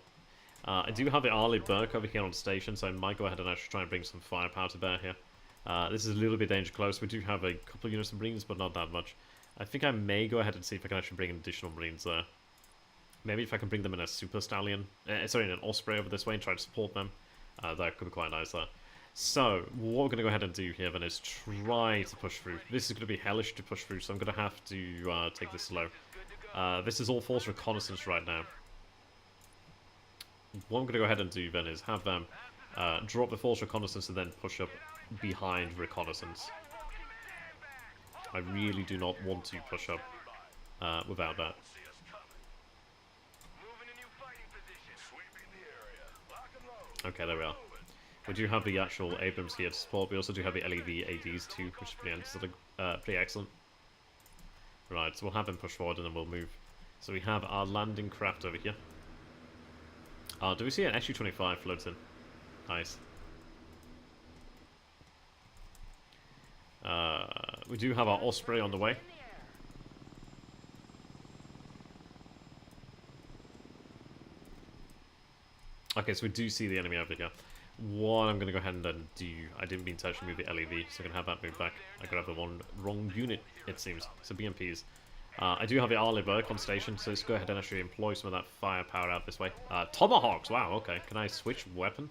I do have the Arleigh Burke over here on station, so I might go ahead and actually try and bring some firepower to bear here. This is a little bit danger close. We do have a couple of units of Marines, but not that much. I think I may go ahead and see if I can actually bring in additional Marines there. Maybe if I can bring them in a Super Stallion, sorry, in an Osprey over this way and try to support them. That could be quite nice there. So, what we're going to go ahead and do here then is try to push through. This is going to be hellish to push through, so I'm going to have to take this slow. This is all force reconnaissance right now. What I'm going to go ahead and do then is have them drop the force reconnaissance and then push up behind reconnaissance. I really do not want to push up without that. Moving a new fighting position. Sweeping the area. Lock and load. Okay, there we are. We do have the actual Abrams here to support. We also do have the LEV ADs too, which is pretty excellent. Right, so we'll have them push forward and then we'll move. So we have our landing craft over here. Do we see an SU-25 floating? Nice. We do have our Osprey on the way. Okay, so we do see the enemy over here. What I'm going to go ahead and do... I didn't mean to actually move the LEV, so I'm going to have that move back. I grabbed the wrong unit, it seems. So BMPs. I do have the Arleberg on station, so let's go ahead and actually employ some of that firepower out this way. Tomahawks, wow, okay. Can I switch weapon?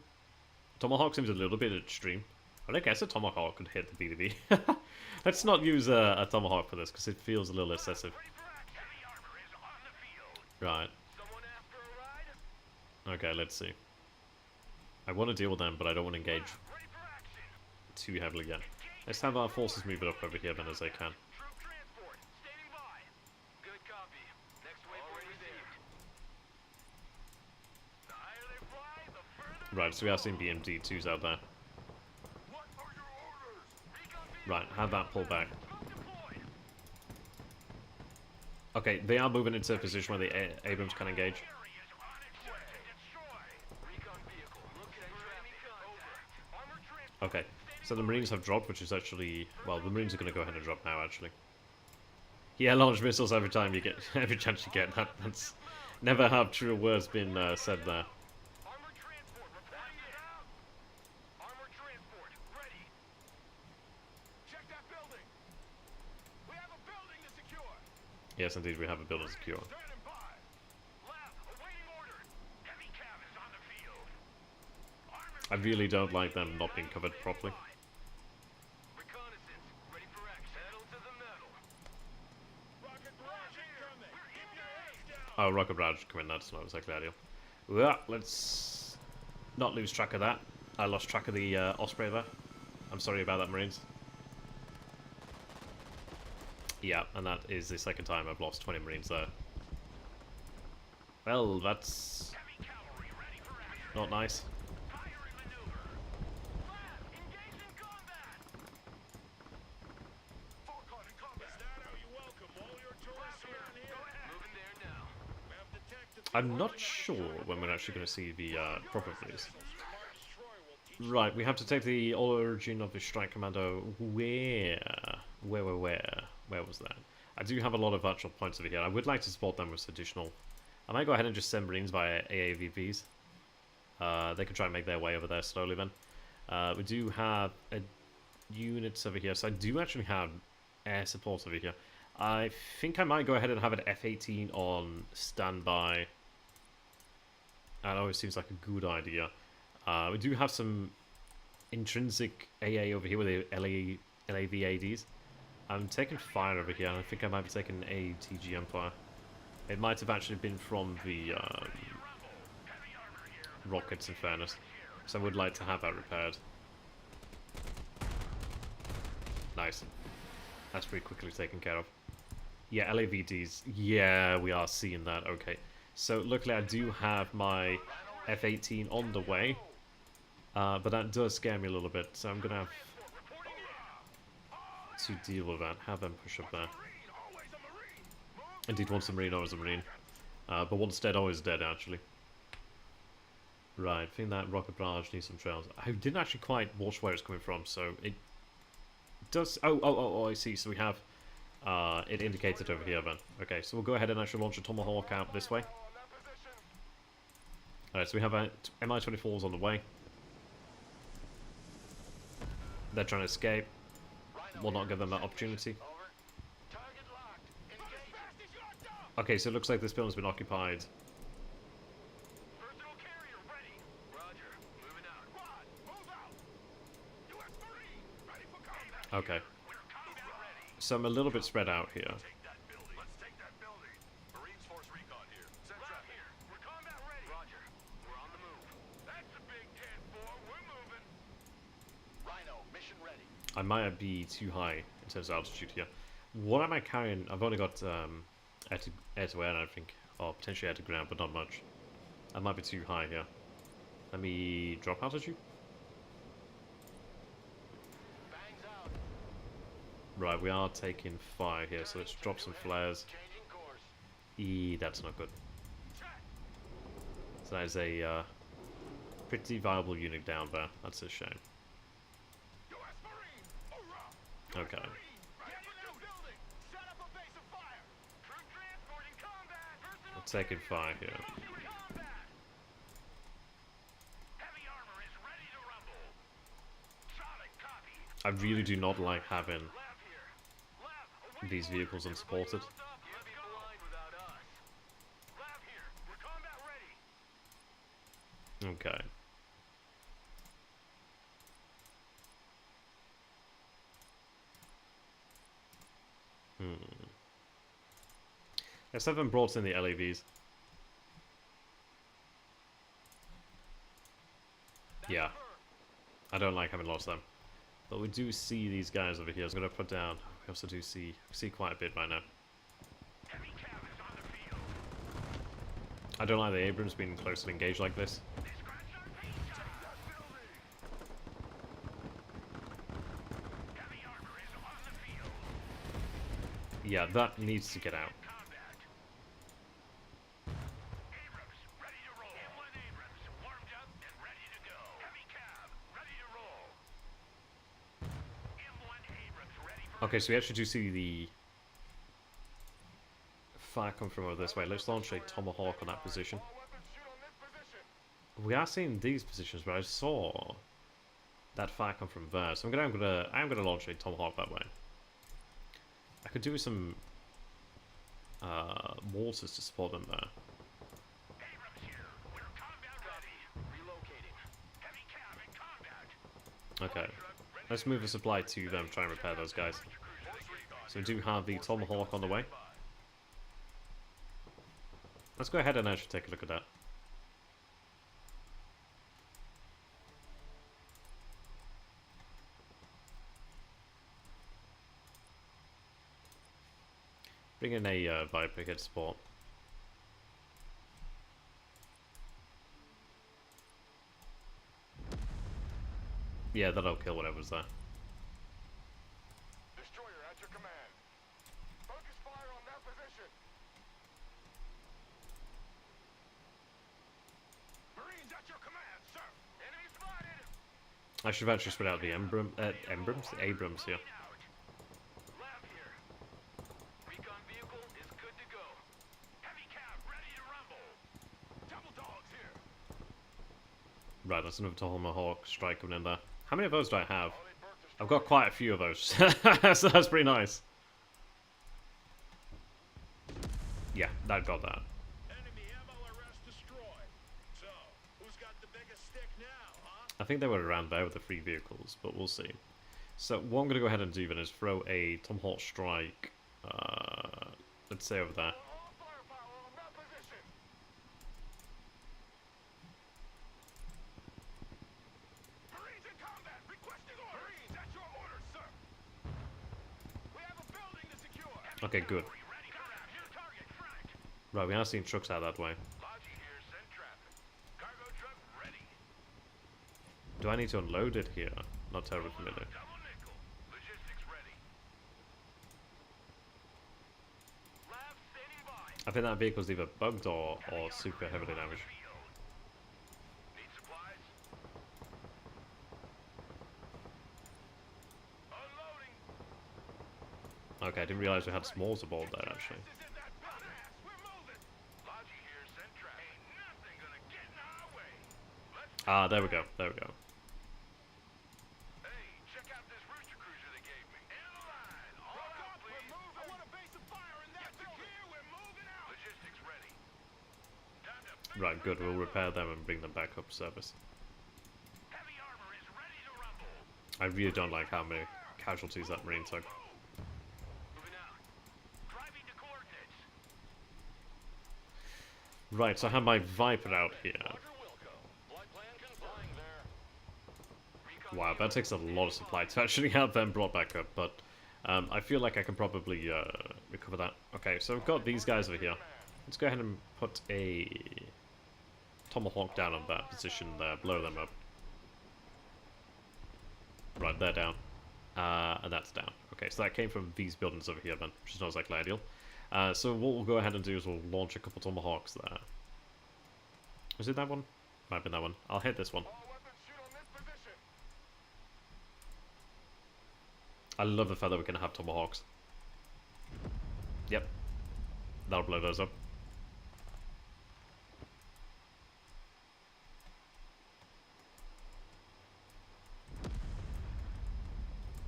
Tomahawk seems a little bit extreme. I guess a Tomahawk could hit the BDB. Let's not use a Tomahawk for this, because it feels a little excessive. Right. Okay, let's see. I want to deal with them, but I don't want to engage too heavily yet. Let's have our forces move it up over here then as they can. Right, so we are seeing BMD2s out there. Right, have that pull back. Okay, they are moving into a position where the Abrams can engage. Okay, so the Marines have dropped, which is actually... Well, the Marines are going to go ahead and drop now, actually. Yeah, launch missiles every time you get... every chance you get. That's... Never have truer words been said there. Yes, indeed, we have a building secure. I really don't like them not being covered properly. Oh, rocket barrage coming, that's not exactly ideal. Well, let's not lose track of that. I lost track of the Osprey there. I'm sorry about that, Marines. Yeah, and that is the second time I've lost 20 Marines there. Well, that's not nice. I'm not sure when we're actually going to see the proper release. Right, we have to take the origin of the Strike Commando. Where was that? I do have a lot of actual points over here. I would like to support them with additional... I might go ahead and just send Marines via AAVVs. They can try and make their way over there slowly then. We do have units over here, so I do actually have air support over here. I think I might go ahead and have an F-18 on standby. That always seems like a good idea. We do have some intrinsic AA over here with the LAVADs. I'm taking fire over here, and I think I might be taking ATG Empire. It might have actually been from the rockets, in fairness. So I would like to have that repaired. Nice. That's pretty quickly taken care of. Yeah, LAVDs. Yeah, we are seeing that. Okay. So luckily I do have my F-18 on the way. But that does scare me a little bit. So I'm going to have to deal with that. Have them push up there. Indeed, once a Marine, always a Marine. But once dead, always dead, actually. Right, I think that rocket barrage needs some trails. I didn't actually quite watch where it's coming from, so it does... Oh, I see. So we have it indicated over here, then. Okay, so we'll go ahead and actually launch a Tomahawk out this way. Alright, so we have Mi-24s on the way. They're trying to escape. We'll not give them that opportunity. Okay, so it looks like this building's been occupied. Okay. So I'm a little bit spread out here. I might be too high in terms of altitude here. What am I carrying? I've only got air to air, I think, or potentially air to ground, but not much. I might be too high here. Let me drop altitude. Right, we are taking fire here, so let's drop some flares. Changing course. That's not good. So that is a pretty viable unit down there. That's a shame. U.S. Marine! Hoorah! Okay. Get in that building! Set up a base of fire! Troop transport in combat. Personal We're taking fire here. in combat. Heavy armor is ready to rumble. Solid copy. I really do not like having Lab here. Lab, these vehicles unsupported. Can't be blind without us. Lab here. We're combat ready. Okay. Let's have them brought in the LAVs. Yeah. I don't like having lost them. But we do see these guys over here. I'm going to put down... We also do see quite a bit right now. Heavy cab is on the field. I don't like the Abrams being closely engaged like this. They scratched our paint job. Heavy armor is on the field. Yeah, that needs to get out. Combat. Abrams, ready to roll. M1 Abrams, warmed up and ready to go. Heavy cab, ready to roll. M1 Abrams, ready for... Okay, so we actually do see the fire come from over this way. Let's launch a Tomahawk on that position. All weapons shoot on this position! We are seeing these positions, but I saw that fire come from there. So I'm gonna launch a Tomahawk that way. I could do some mortars to support them there. Abrams here. We're combat ready. Relocating. Heavy cab in combat. Okay, let's move a supply to them, try and repair those guys. So we do have the Tomahawk on the way. Let's go ahead and actually take a look at that. Bring in a Viper here to support. Yeah, that'll kill whatever's there. Destroyer at your command. Focus fire on that position. Marines at your command, sir. Enemy spotted. I should have actually spread out the Abrams here. Out. Lab here. Recon vehicle is good to go. Heavy cab ready to rumble. Double dogs here. Right, that's another Tomahawk strike coming in there. How many of those do I have? All they burnt destroyed. I've got quite a few of those, so that's pretty nice. Yeah, that got that. Enemy MLRS destroyed. So, who's got the biggest stick now, huh? I think they were around there with the 3 vehicles, but we'll see. So what I'm going to go ahead and do then is throw a Tomahawk strike, let's say over there. All firepower on that position. Marines in combat, requesting orders. Marines at your orders, sir. We have a building to secure. Okay, good. Ready for action. Target front. Right, we are seeing trucks out that way. Logi here, send traffic. Cargo truck ready. Do I need to unload it here? Not terribly familiar. Double nickel. Logistics ready. Lab standing by. I think that vehicle's either bugged or super heavily damaged. Field. Need supplies? Unloading. Okay, I didn't realize we had smalls aboard there actually. Is in that badass. We're moving. Logi here, send traffic. Ain't nothing gonna get in our way. Let's Ah, there we go, there we go. Hey, check out this rooster cruiser they gave me. In the line. All Rock out, up, we're please. moving. I want a base of fire in that building. Here, we're moving out. Logistics ready. Time to Right, good, we'll repair them and bring them back up to service. heavy armor is ready to rumble. I really don't like how many casualties that Marine took. Moving out. Driving to coordinates. Right, so I have my Viper out here. Flight plan confirmed there. Recon Wow, that takes a lot of supply to actually have them brought back up, but I feel like I can probably recover that. Okay, so we've got these guys over here. Let's go ahead and put a Tomahawk down on that position there, blow them up. Right, they're down. And that's down. Okay, so that came from these buildings over here then, which is not exactly ideal. So what we'll go ahead and do is we'll launch a couple Tomahawks there. Was it that one? Might have been that one. I'll hit this one. All weapons shoot on this position. I love the fact that we can have Tomahawks. Yep. That'll blow those up.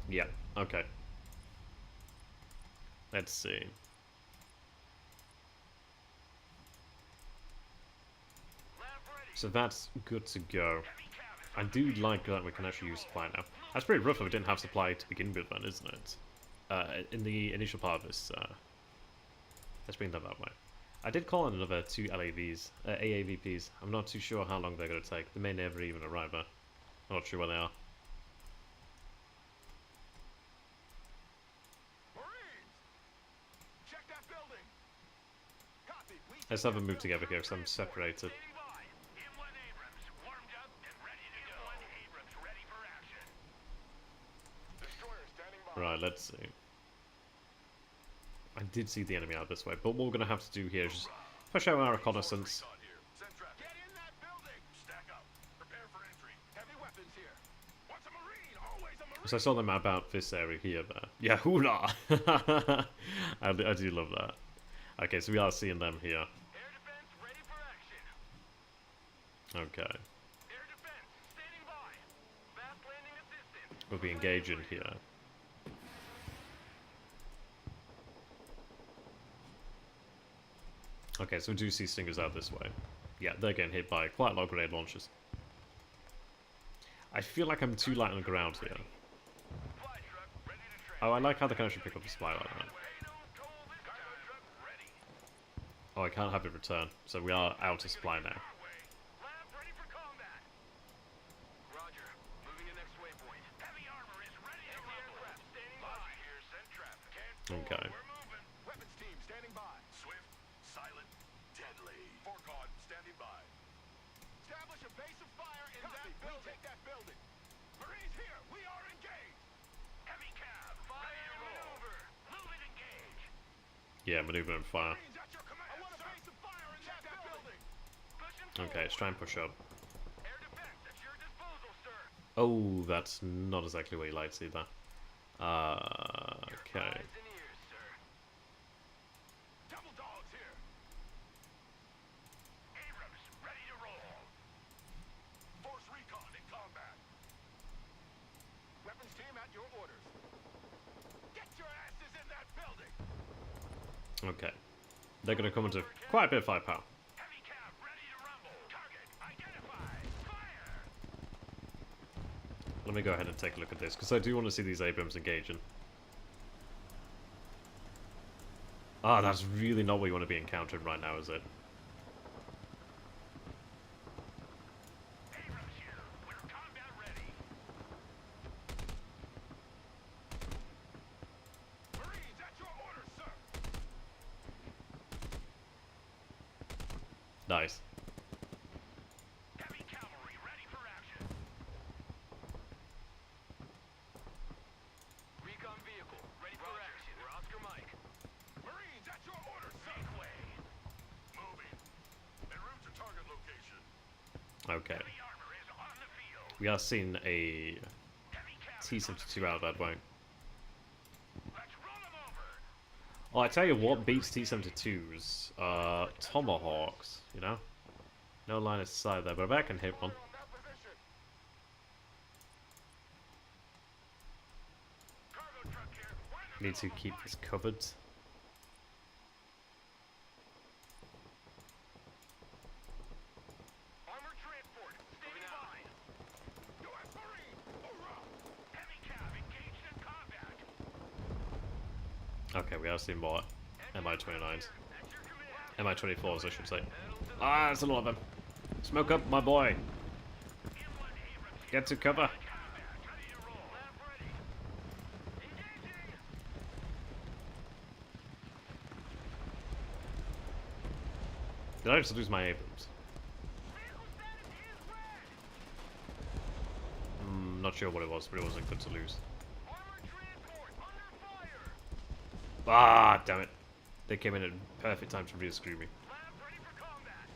Yeah, okay. Let's see. So that's good to go. I do like that we can actually use supply now. That's pretty rough if we didn't have supply to begin with then, isn't it? In the initial part of this, let's bring that that way. I did call in another 2 LAVs, AAVPs. I'm not too sure how long they're going to take. They may never even arrive there. I'm not sure where they are. Check that building. Copy. Let's have a move together here because I'm separated. Right, let's see. I did see the enemy out this way, but what we're going to have to do here is just push out our reconnaissance. Get in that building. Stack up. Prepare for entry. Heavy weapons here. What's a Marine? Always a Marine. So I saw them about this area here, there. Yeah, hoorah! I do love that. Okay, so we are seeing them here. Air defense ready for action. Okay. Air defense standing by. Fast landing assistance. We'll be engaging here. Okay, so we do see Stingers out this way. Yeah, they're getting hit by quite a lot of grenade launchers. I feel like I'm too light on the ground here. Fly truck ready to train. Oh, I like how they can actually pick up the supply like that. Cargo truck ready. Oh, I can't have it return, so we are out of supply now. Lab ready for combat. Roger. Moving to next waypoint. Heavy armor is ready to aircraft standing by. Here, send traffic. Okay. We're moving. Weapons team standing by. Swift, silent, deadly. Forecon standing by. Establish a base of fire in that building. We take that building. Marines here. We are engaged. Heavy cab. Fire maneuver. Move and engage. Yeah, maneuver and fire. Marines at your command. I want a base of fire in that building. Pushing Okay, let's try and push up. Air defense at your disposal, sir. Oh, that's not exactly what you like to see there. Okay. Eyes and ears, sir. Double dogs here. Abrams ready to roll. Force recon in combat. Weapons team at your orders. Get your asses in that building. Okay. They're going to come into quite a bit of firepower. Heavy cab ready to rumble. Target identified. Fire. Let me go ahead and take a look at this, because I do want to see these Abrams engaging. Ah, that's really not what you want to be encountering right now, is it? Abrams here. We're combat ready. Marines at your orders, sir. Nice. Heavy cavalry ready for action. Recon vehicle ready for action. We're Oscar Mike. Marines at your orders, sir. Make way. Moving. En route to target location. Okay. Heavy armor is on the field. We are seeing a Heavy cav T-72 out that way. Let's run them over. Oh, I tell you what beats T-72s? Tomahawks, you know? No line of sight there, but I can hit one. On that position. Cargo truck here. We're in the Need to middle of a keep fight. this covered. Armored transport standing by. U.S. Marine. Hoorah. Heavy cav engaged in combat. Okay, we are seeing more Mi-29s. At your command. Mi-24s, I should say. Pedal to the Ah, there's a lot of them. Smoke up, my boy. inland Abrams here. Get to cover. Combat ready to roll. Lab ready. Engaging. Did I just lose my Abrams? Vehicle status is red. Not sure what it was, but it wasn't good to lose. Armored Ah, damn it. They came in at perfect time to really screw me. Lab ready for combat.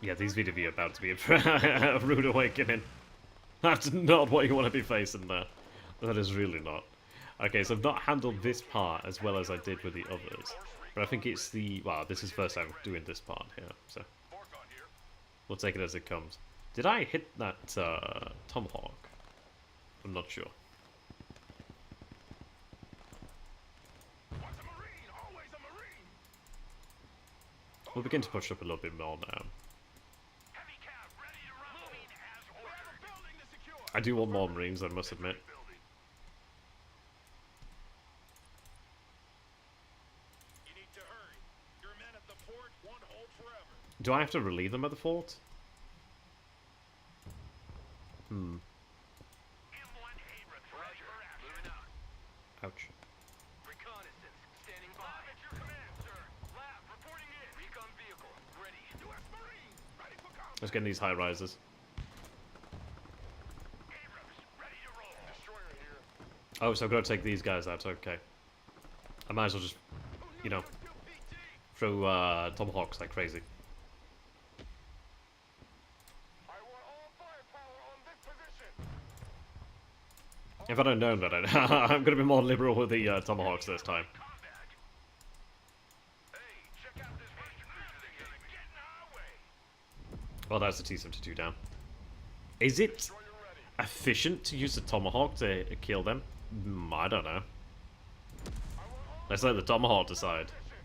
Yeah, these VDV are about to be a rude awakening. That's not what you want to be facing there. That is really not. Okay, so I've not handled this part as well as I did with the others. But I think it's the... Wow, this is the first time doing this part here, so... Forkon here. We'll take it as it comes. Did I hit that tomahawk? I'm not sure. Once a Marine, always a Marine. We'll begin to push up a little bit more now. Heavy cap ready to roll. Moving as ordered. We have a building to secure. I do want more Marines, I must admit. Building. You need to hurry. Your men at the fort won't hold forever. Do I have to relieve them at the fort? Hmm. M1 Abrams ready for action. Moving out. Ouch. Reconnaissance standing by. Lab at your command, sir. Lab reporting in. Recon vehicle ready. U.S. Marine ready for combat. Let's get in these high rises. Abrams ready to roll. Destroyer here. Oh, so I've got to take these guys out, okay. I might as well just, you know, throw tomahawks like crazy. I want all firepower on this position. If I don't know that, I'm going to be more liberal with the tomahawks this time. Combat. Hey, check out this Western cruiser they're killing me. Get in our way. Well, that's the T-72 down. Is it Destroyer ready. efficient to use the tomahawk to kill them? I don't know. I want all Let's let the tomahawk decide. position.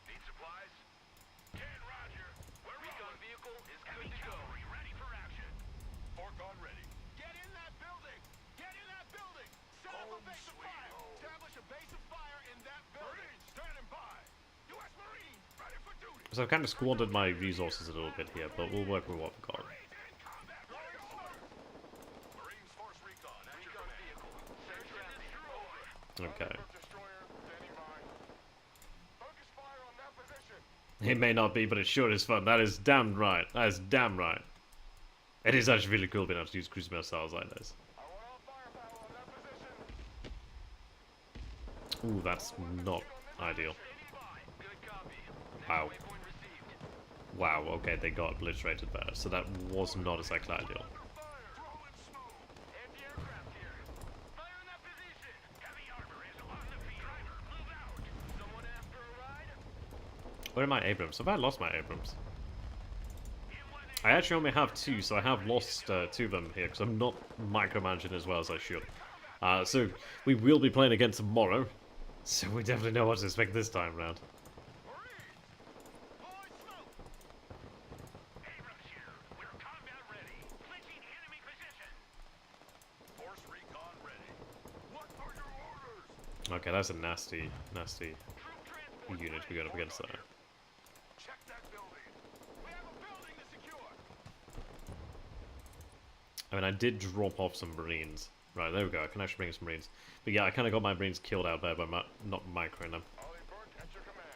Need supplies? Can Roger. We're recon vehicle is good to go. Ready for action. Forkon ready. Get in that building. Get in that building. Set up a base of fire. Establish a base of fire in that building. Marines standing by. U.S. Marine ready for duty. So I've kind of squandered my resources a little bit here, but we'll work with what we've got. Marines in combat. Blowing smoke. Marines force recon. Recon vehicle. Search and destroy. Okay. Destroyer standing by. Focus fire on that position. It may not be, but it sure is fun. That is damn right. That is damn right. It is actually really cool being able to use cruise missiles like this. I want all firepower on that position. Ooh, that's not ideal. Standing by. Good copy. Next Wow. waypoint received. Wow, okay, they got obliterated there, so that was not exactly ideal. Fire. Throwing smoke. Anti-aircraft here. Fire in that position. Heavy armor is on the field. Driver, move out. Someone after a ride? Where are my Abrams? Have I lost my Abrams? I actually only have two, so I have lost two of them here, because I'm not micromanaging as well as I should. So, we will be playing again tomorrow, so we definitely know what to expect this time round. Holy smoke. Abrams here. We're combat ready. Clinching enemy position. Force recon ready. What are your orders? Okay, that's a nasty, nasty Troop transport unit we got up against there. Check that building. We have a building to secure. I mean, I did drop off some Marines. Right, there we go, I can actually bring in some Marines. But yeah, I kind of got my Marines killed out there by not microing them. Ollie Burke at your command.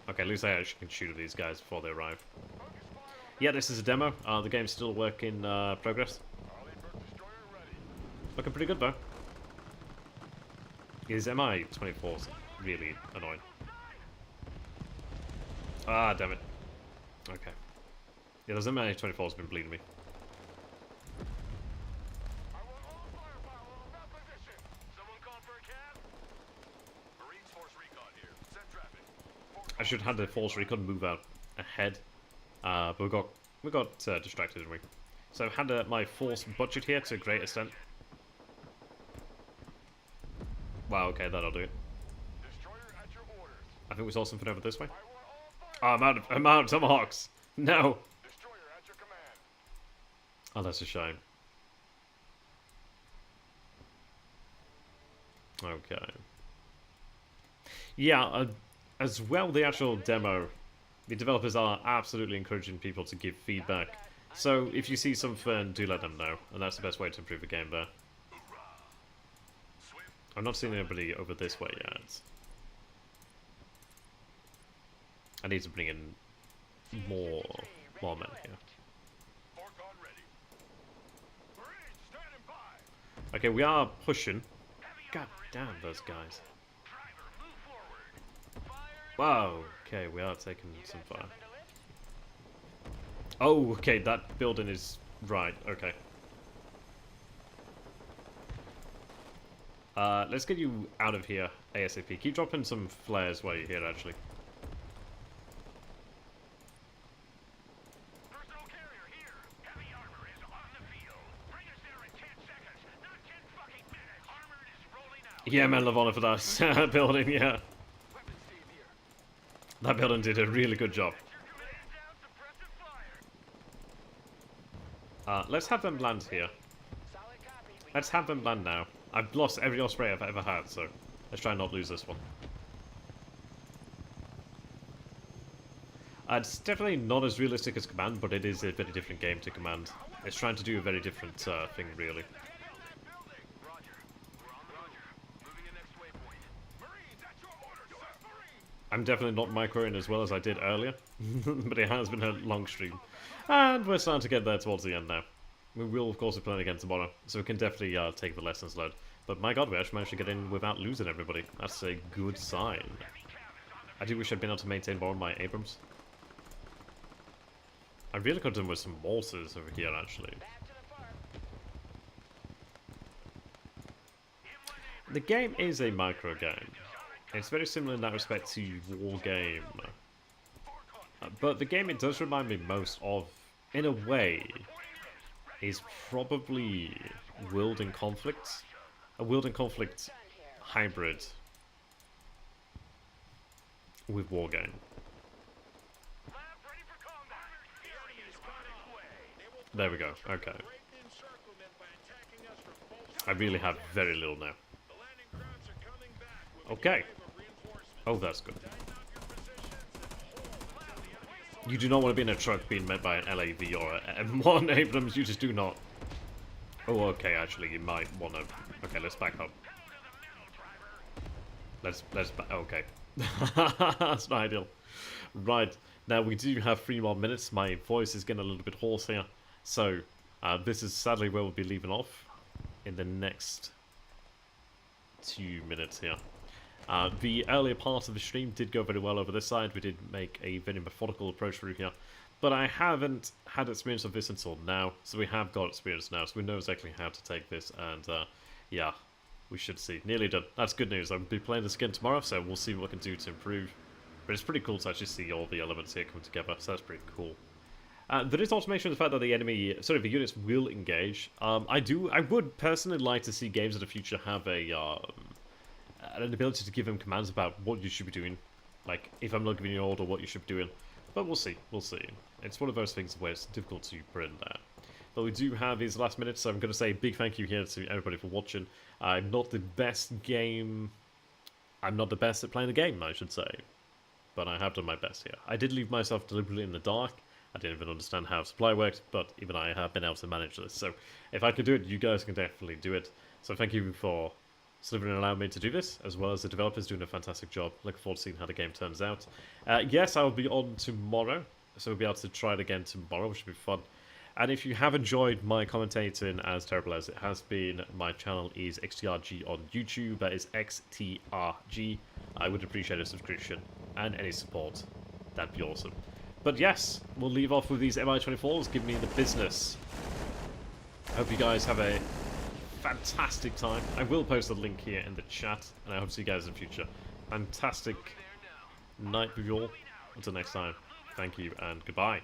Okay, at least I actually can shoot at these guys before they arrive. Focus fire on Yeah, this is a demo. The game's still a work in progress. Ollie Burke destroyer ready. Looking pretty good, though. His MI-24's really annoying. Ah, damn it. Okay. Yeah, those MI-24's been bleeding me. I want all firepower on that position. Someone call for a cab? Marines force recon here. Send traffic. I should have had the Force Recon move out ahead. But we got distracted, didn't we? So I've had my Force budget here to a great extent. Wow, okay, that'll do it. Destroyer at your orders. I think we saw something over this way. I want all fire. Oh, I'm out of Tomahawks! No! Destroyer at your command. Oh, that's a shame. Okay. Yeah, as well, the actual demo, the developers are absolutely encouraging people to give feedback. So if you see something, do let them know, and that's the best way to improve the game there. I'm not seeing anybody over this way yet. I need to bring in more men here. Fork on ready. Marines, standing by. Okay, we are pushing. God damn those guys. Driver, move forward. Fire in Wow, okay, we are taking some fire. Something to lift? Oh, okay, that building is right, okay. Let's get you out of here ASAP. Keep dropping some flares while you're here, actually. personal carrier here. Heavy armor is on the field. Bring us there in 10 seconds, not 10 fucking minutes. Armored is rolling out. Yeah, man, Lavonna for that building, yeah. Weapons team here. That building did a really good job. Your command down, suppressive fire. Let's have them land here. Solid copy. We Let's have them land now. I've lost every Osprey I've ever had, so let's try and not lose this one. It's definitely not as realistic as Command, but it is a very different game to Command. It's trying to do a very different thing, really. Roger. We're on the Roger. Moving to next waypoint. Marines, at your order, sir. Marines. I'm definitely not microing as well as I did earlier, but it has been a long stream. And we're starting to get there towards the end now. We will, of course, be playing again tomorrow, so we can definitely take the lessons learned. But my god, we actually managed to get in without losing everybody. That's a good sign. I do wish I'd been able to maintain more of my Abrams. I really could have done with some mortars over here, actually. back to the farm. The game is a micro game. It's very similar in that respect to War Game. But the game it does remind me most of, in a way, is probably World in Conflict. A World in Conflict hybrid with War Game. Lab ready for combat. Area is on its way. There we go, okay. Break the encirclement by attacking us from both I really have very little now. The landing crowds are coming back with a Okay. wave of reinforcements. Oh, that's good. Tighten up your positions and hold until the enemy assault. You do not want to be in a truck being met by an LAV or a M1 Abrams, you just do not. Oh, okay, actually, you might want to... Okay, let's back up. Let's okay. That's not ideal. Right, now we do have 3 more minutes. My voice is getting a little bit hoarse here. So, this is sadly where we'll be leaving off in the next 2 minutes here. The earlier part of the stream did go very well over this side. We did make a very methodical approach through here. But I haven't had experience of this until now. So we have got experience now. So we know exactly how to take this. And yeah, we should see. Nearly done. That's good news. I'll be playing this again tomorrow. So we'll see what we can do to improve. But it's pretty cool to actually see all the elements here come together. So that's pretty cool. There is automation of the fact that the enemy, sorry, the units will engage. I would personally like to see games in the future have an ability to give them commands about what you should be doing. Like, if I'm not giving you an order, what you should be doing. But we'll see, we'll see. It's one of those things where it's difficult to put in there. But we do have these last minutes, so I'm going to say a big thank you here to everybody for watching. I'm not the best at playing the game, I should say. But I have done my best here. I did leave myself deliberately in the dark. I didn't even understand how supply worked, but even I have been able to manage this. So if I can do it, you guys can definitely do it. So thank you for allowing me to do this, as well as the developers doing a fantastic job. Looking forward to seeing how the game turns out. Yes, I will be on tomorrow, so we'll be able to try it again tomorrow, which will be fun. And if you have enjoyed my commentating, as terrible as it has been, my channel is XTRG on YouTube. That is XTRG. I would appreciate a subscription and any support. That'd be awesome. But yes, we'll leave off with these MI-24s. Give me the business. I hope you guys have a fantastic time. I will post a link here in the chat, and I hope to see you guys in the future. Fantastic night with you all. Until next time, thank you and goodbye.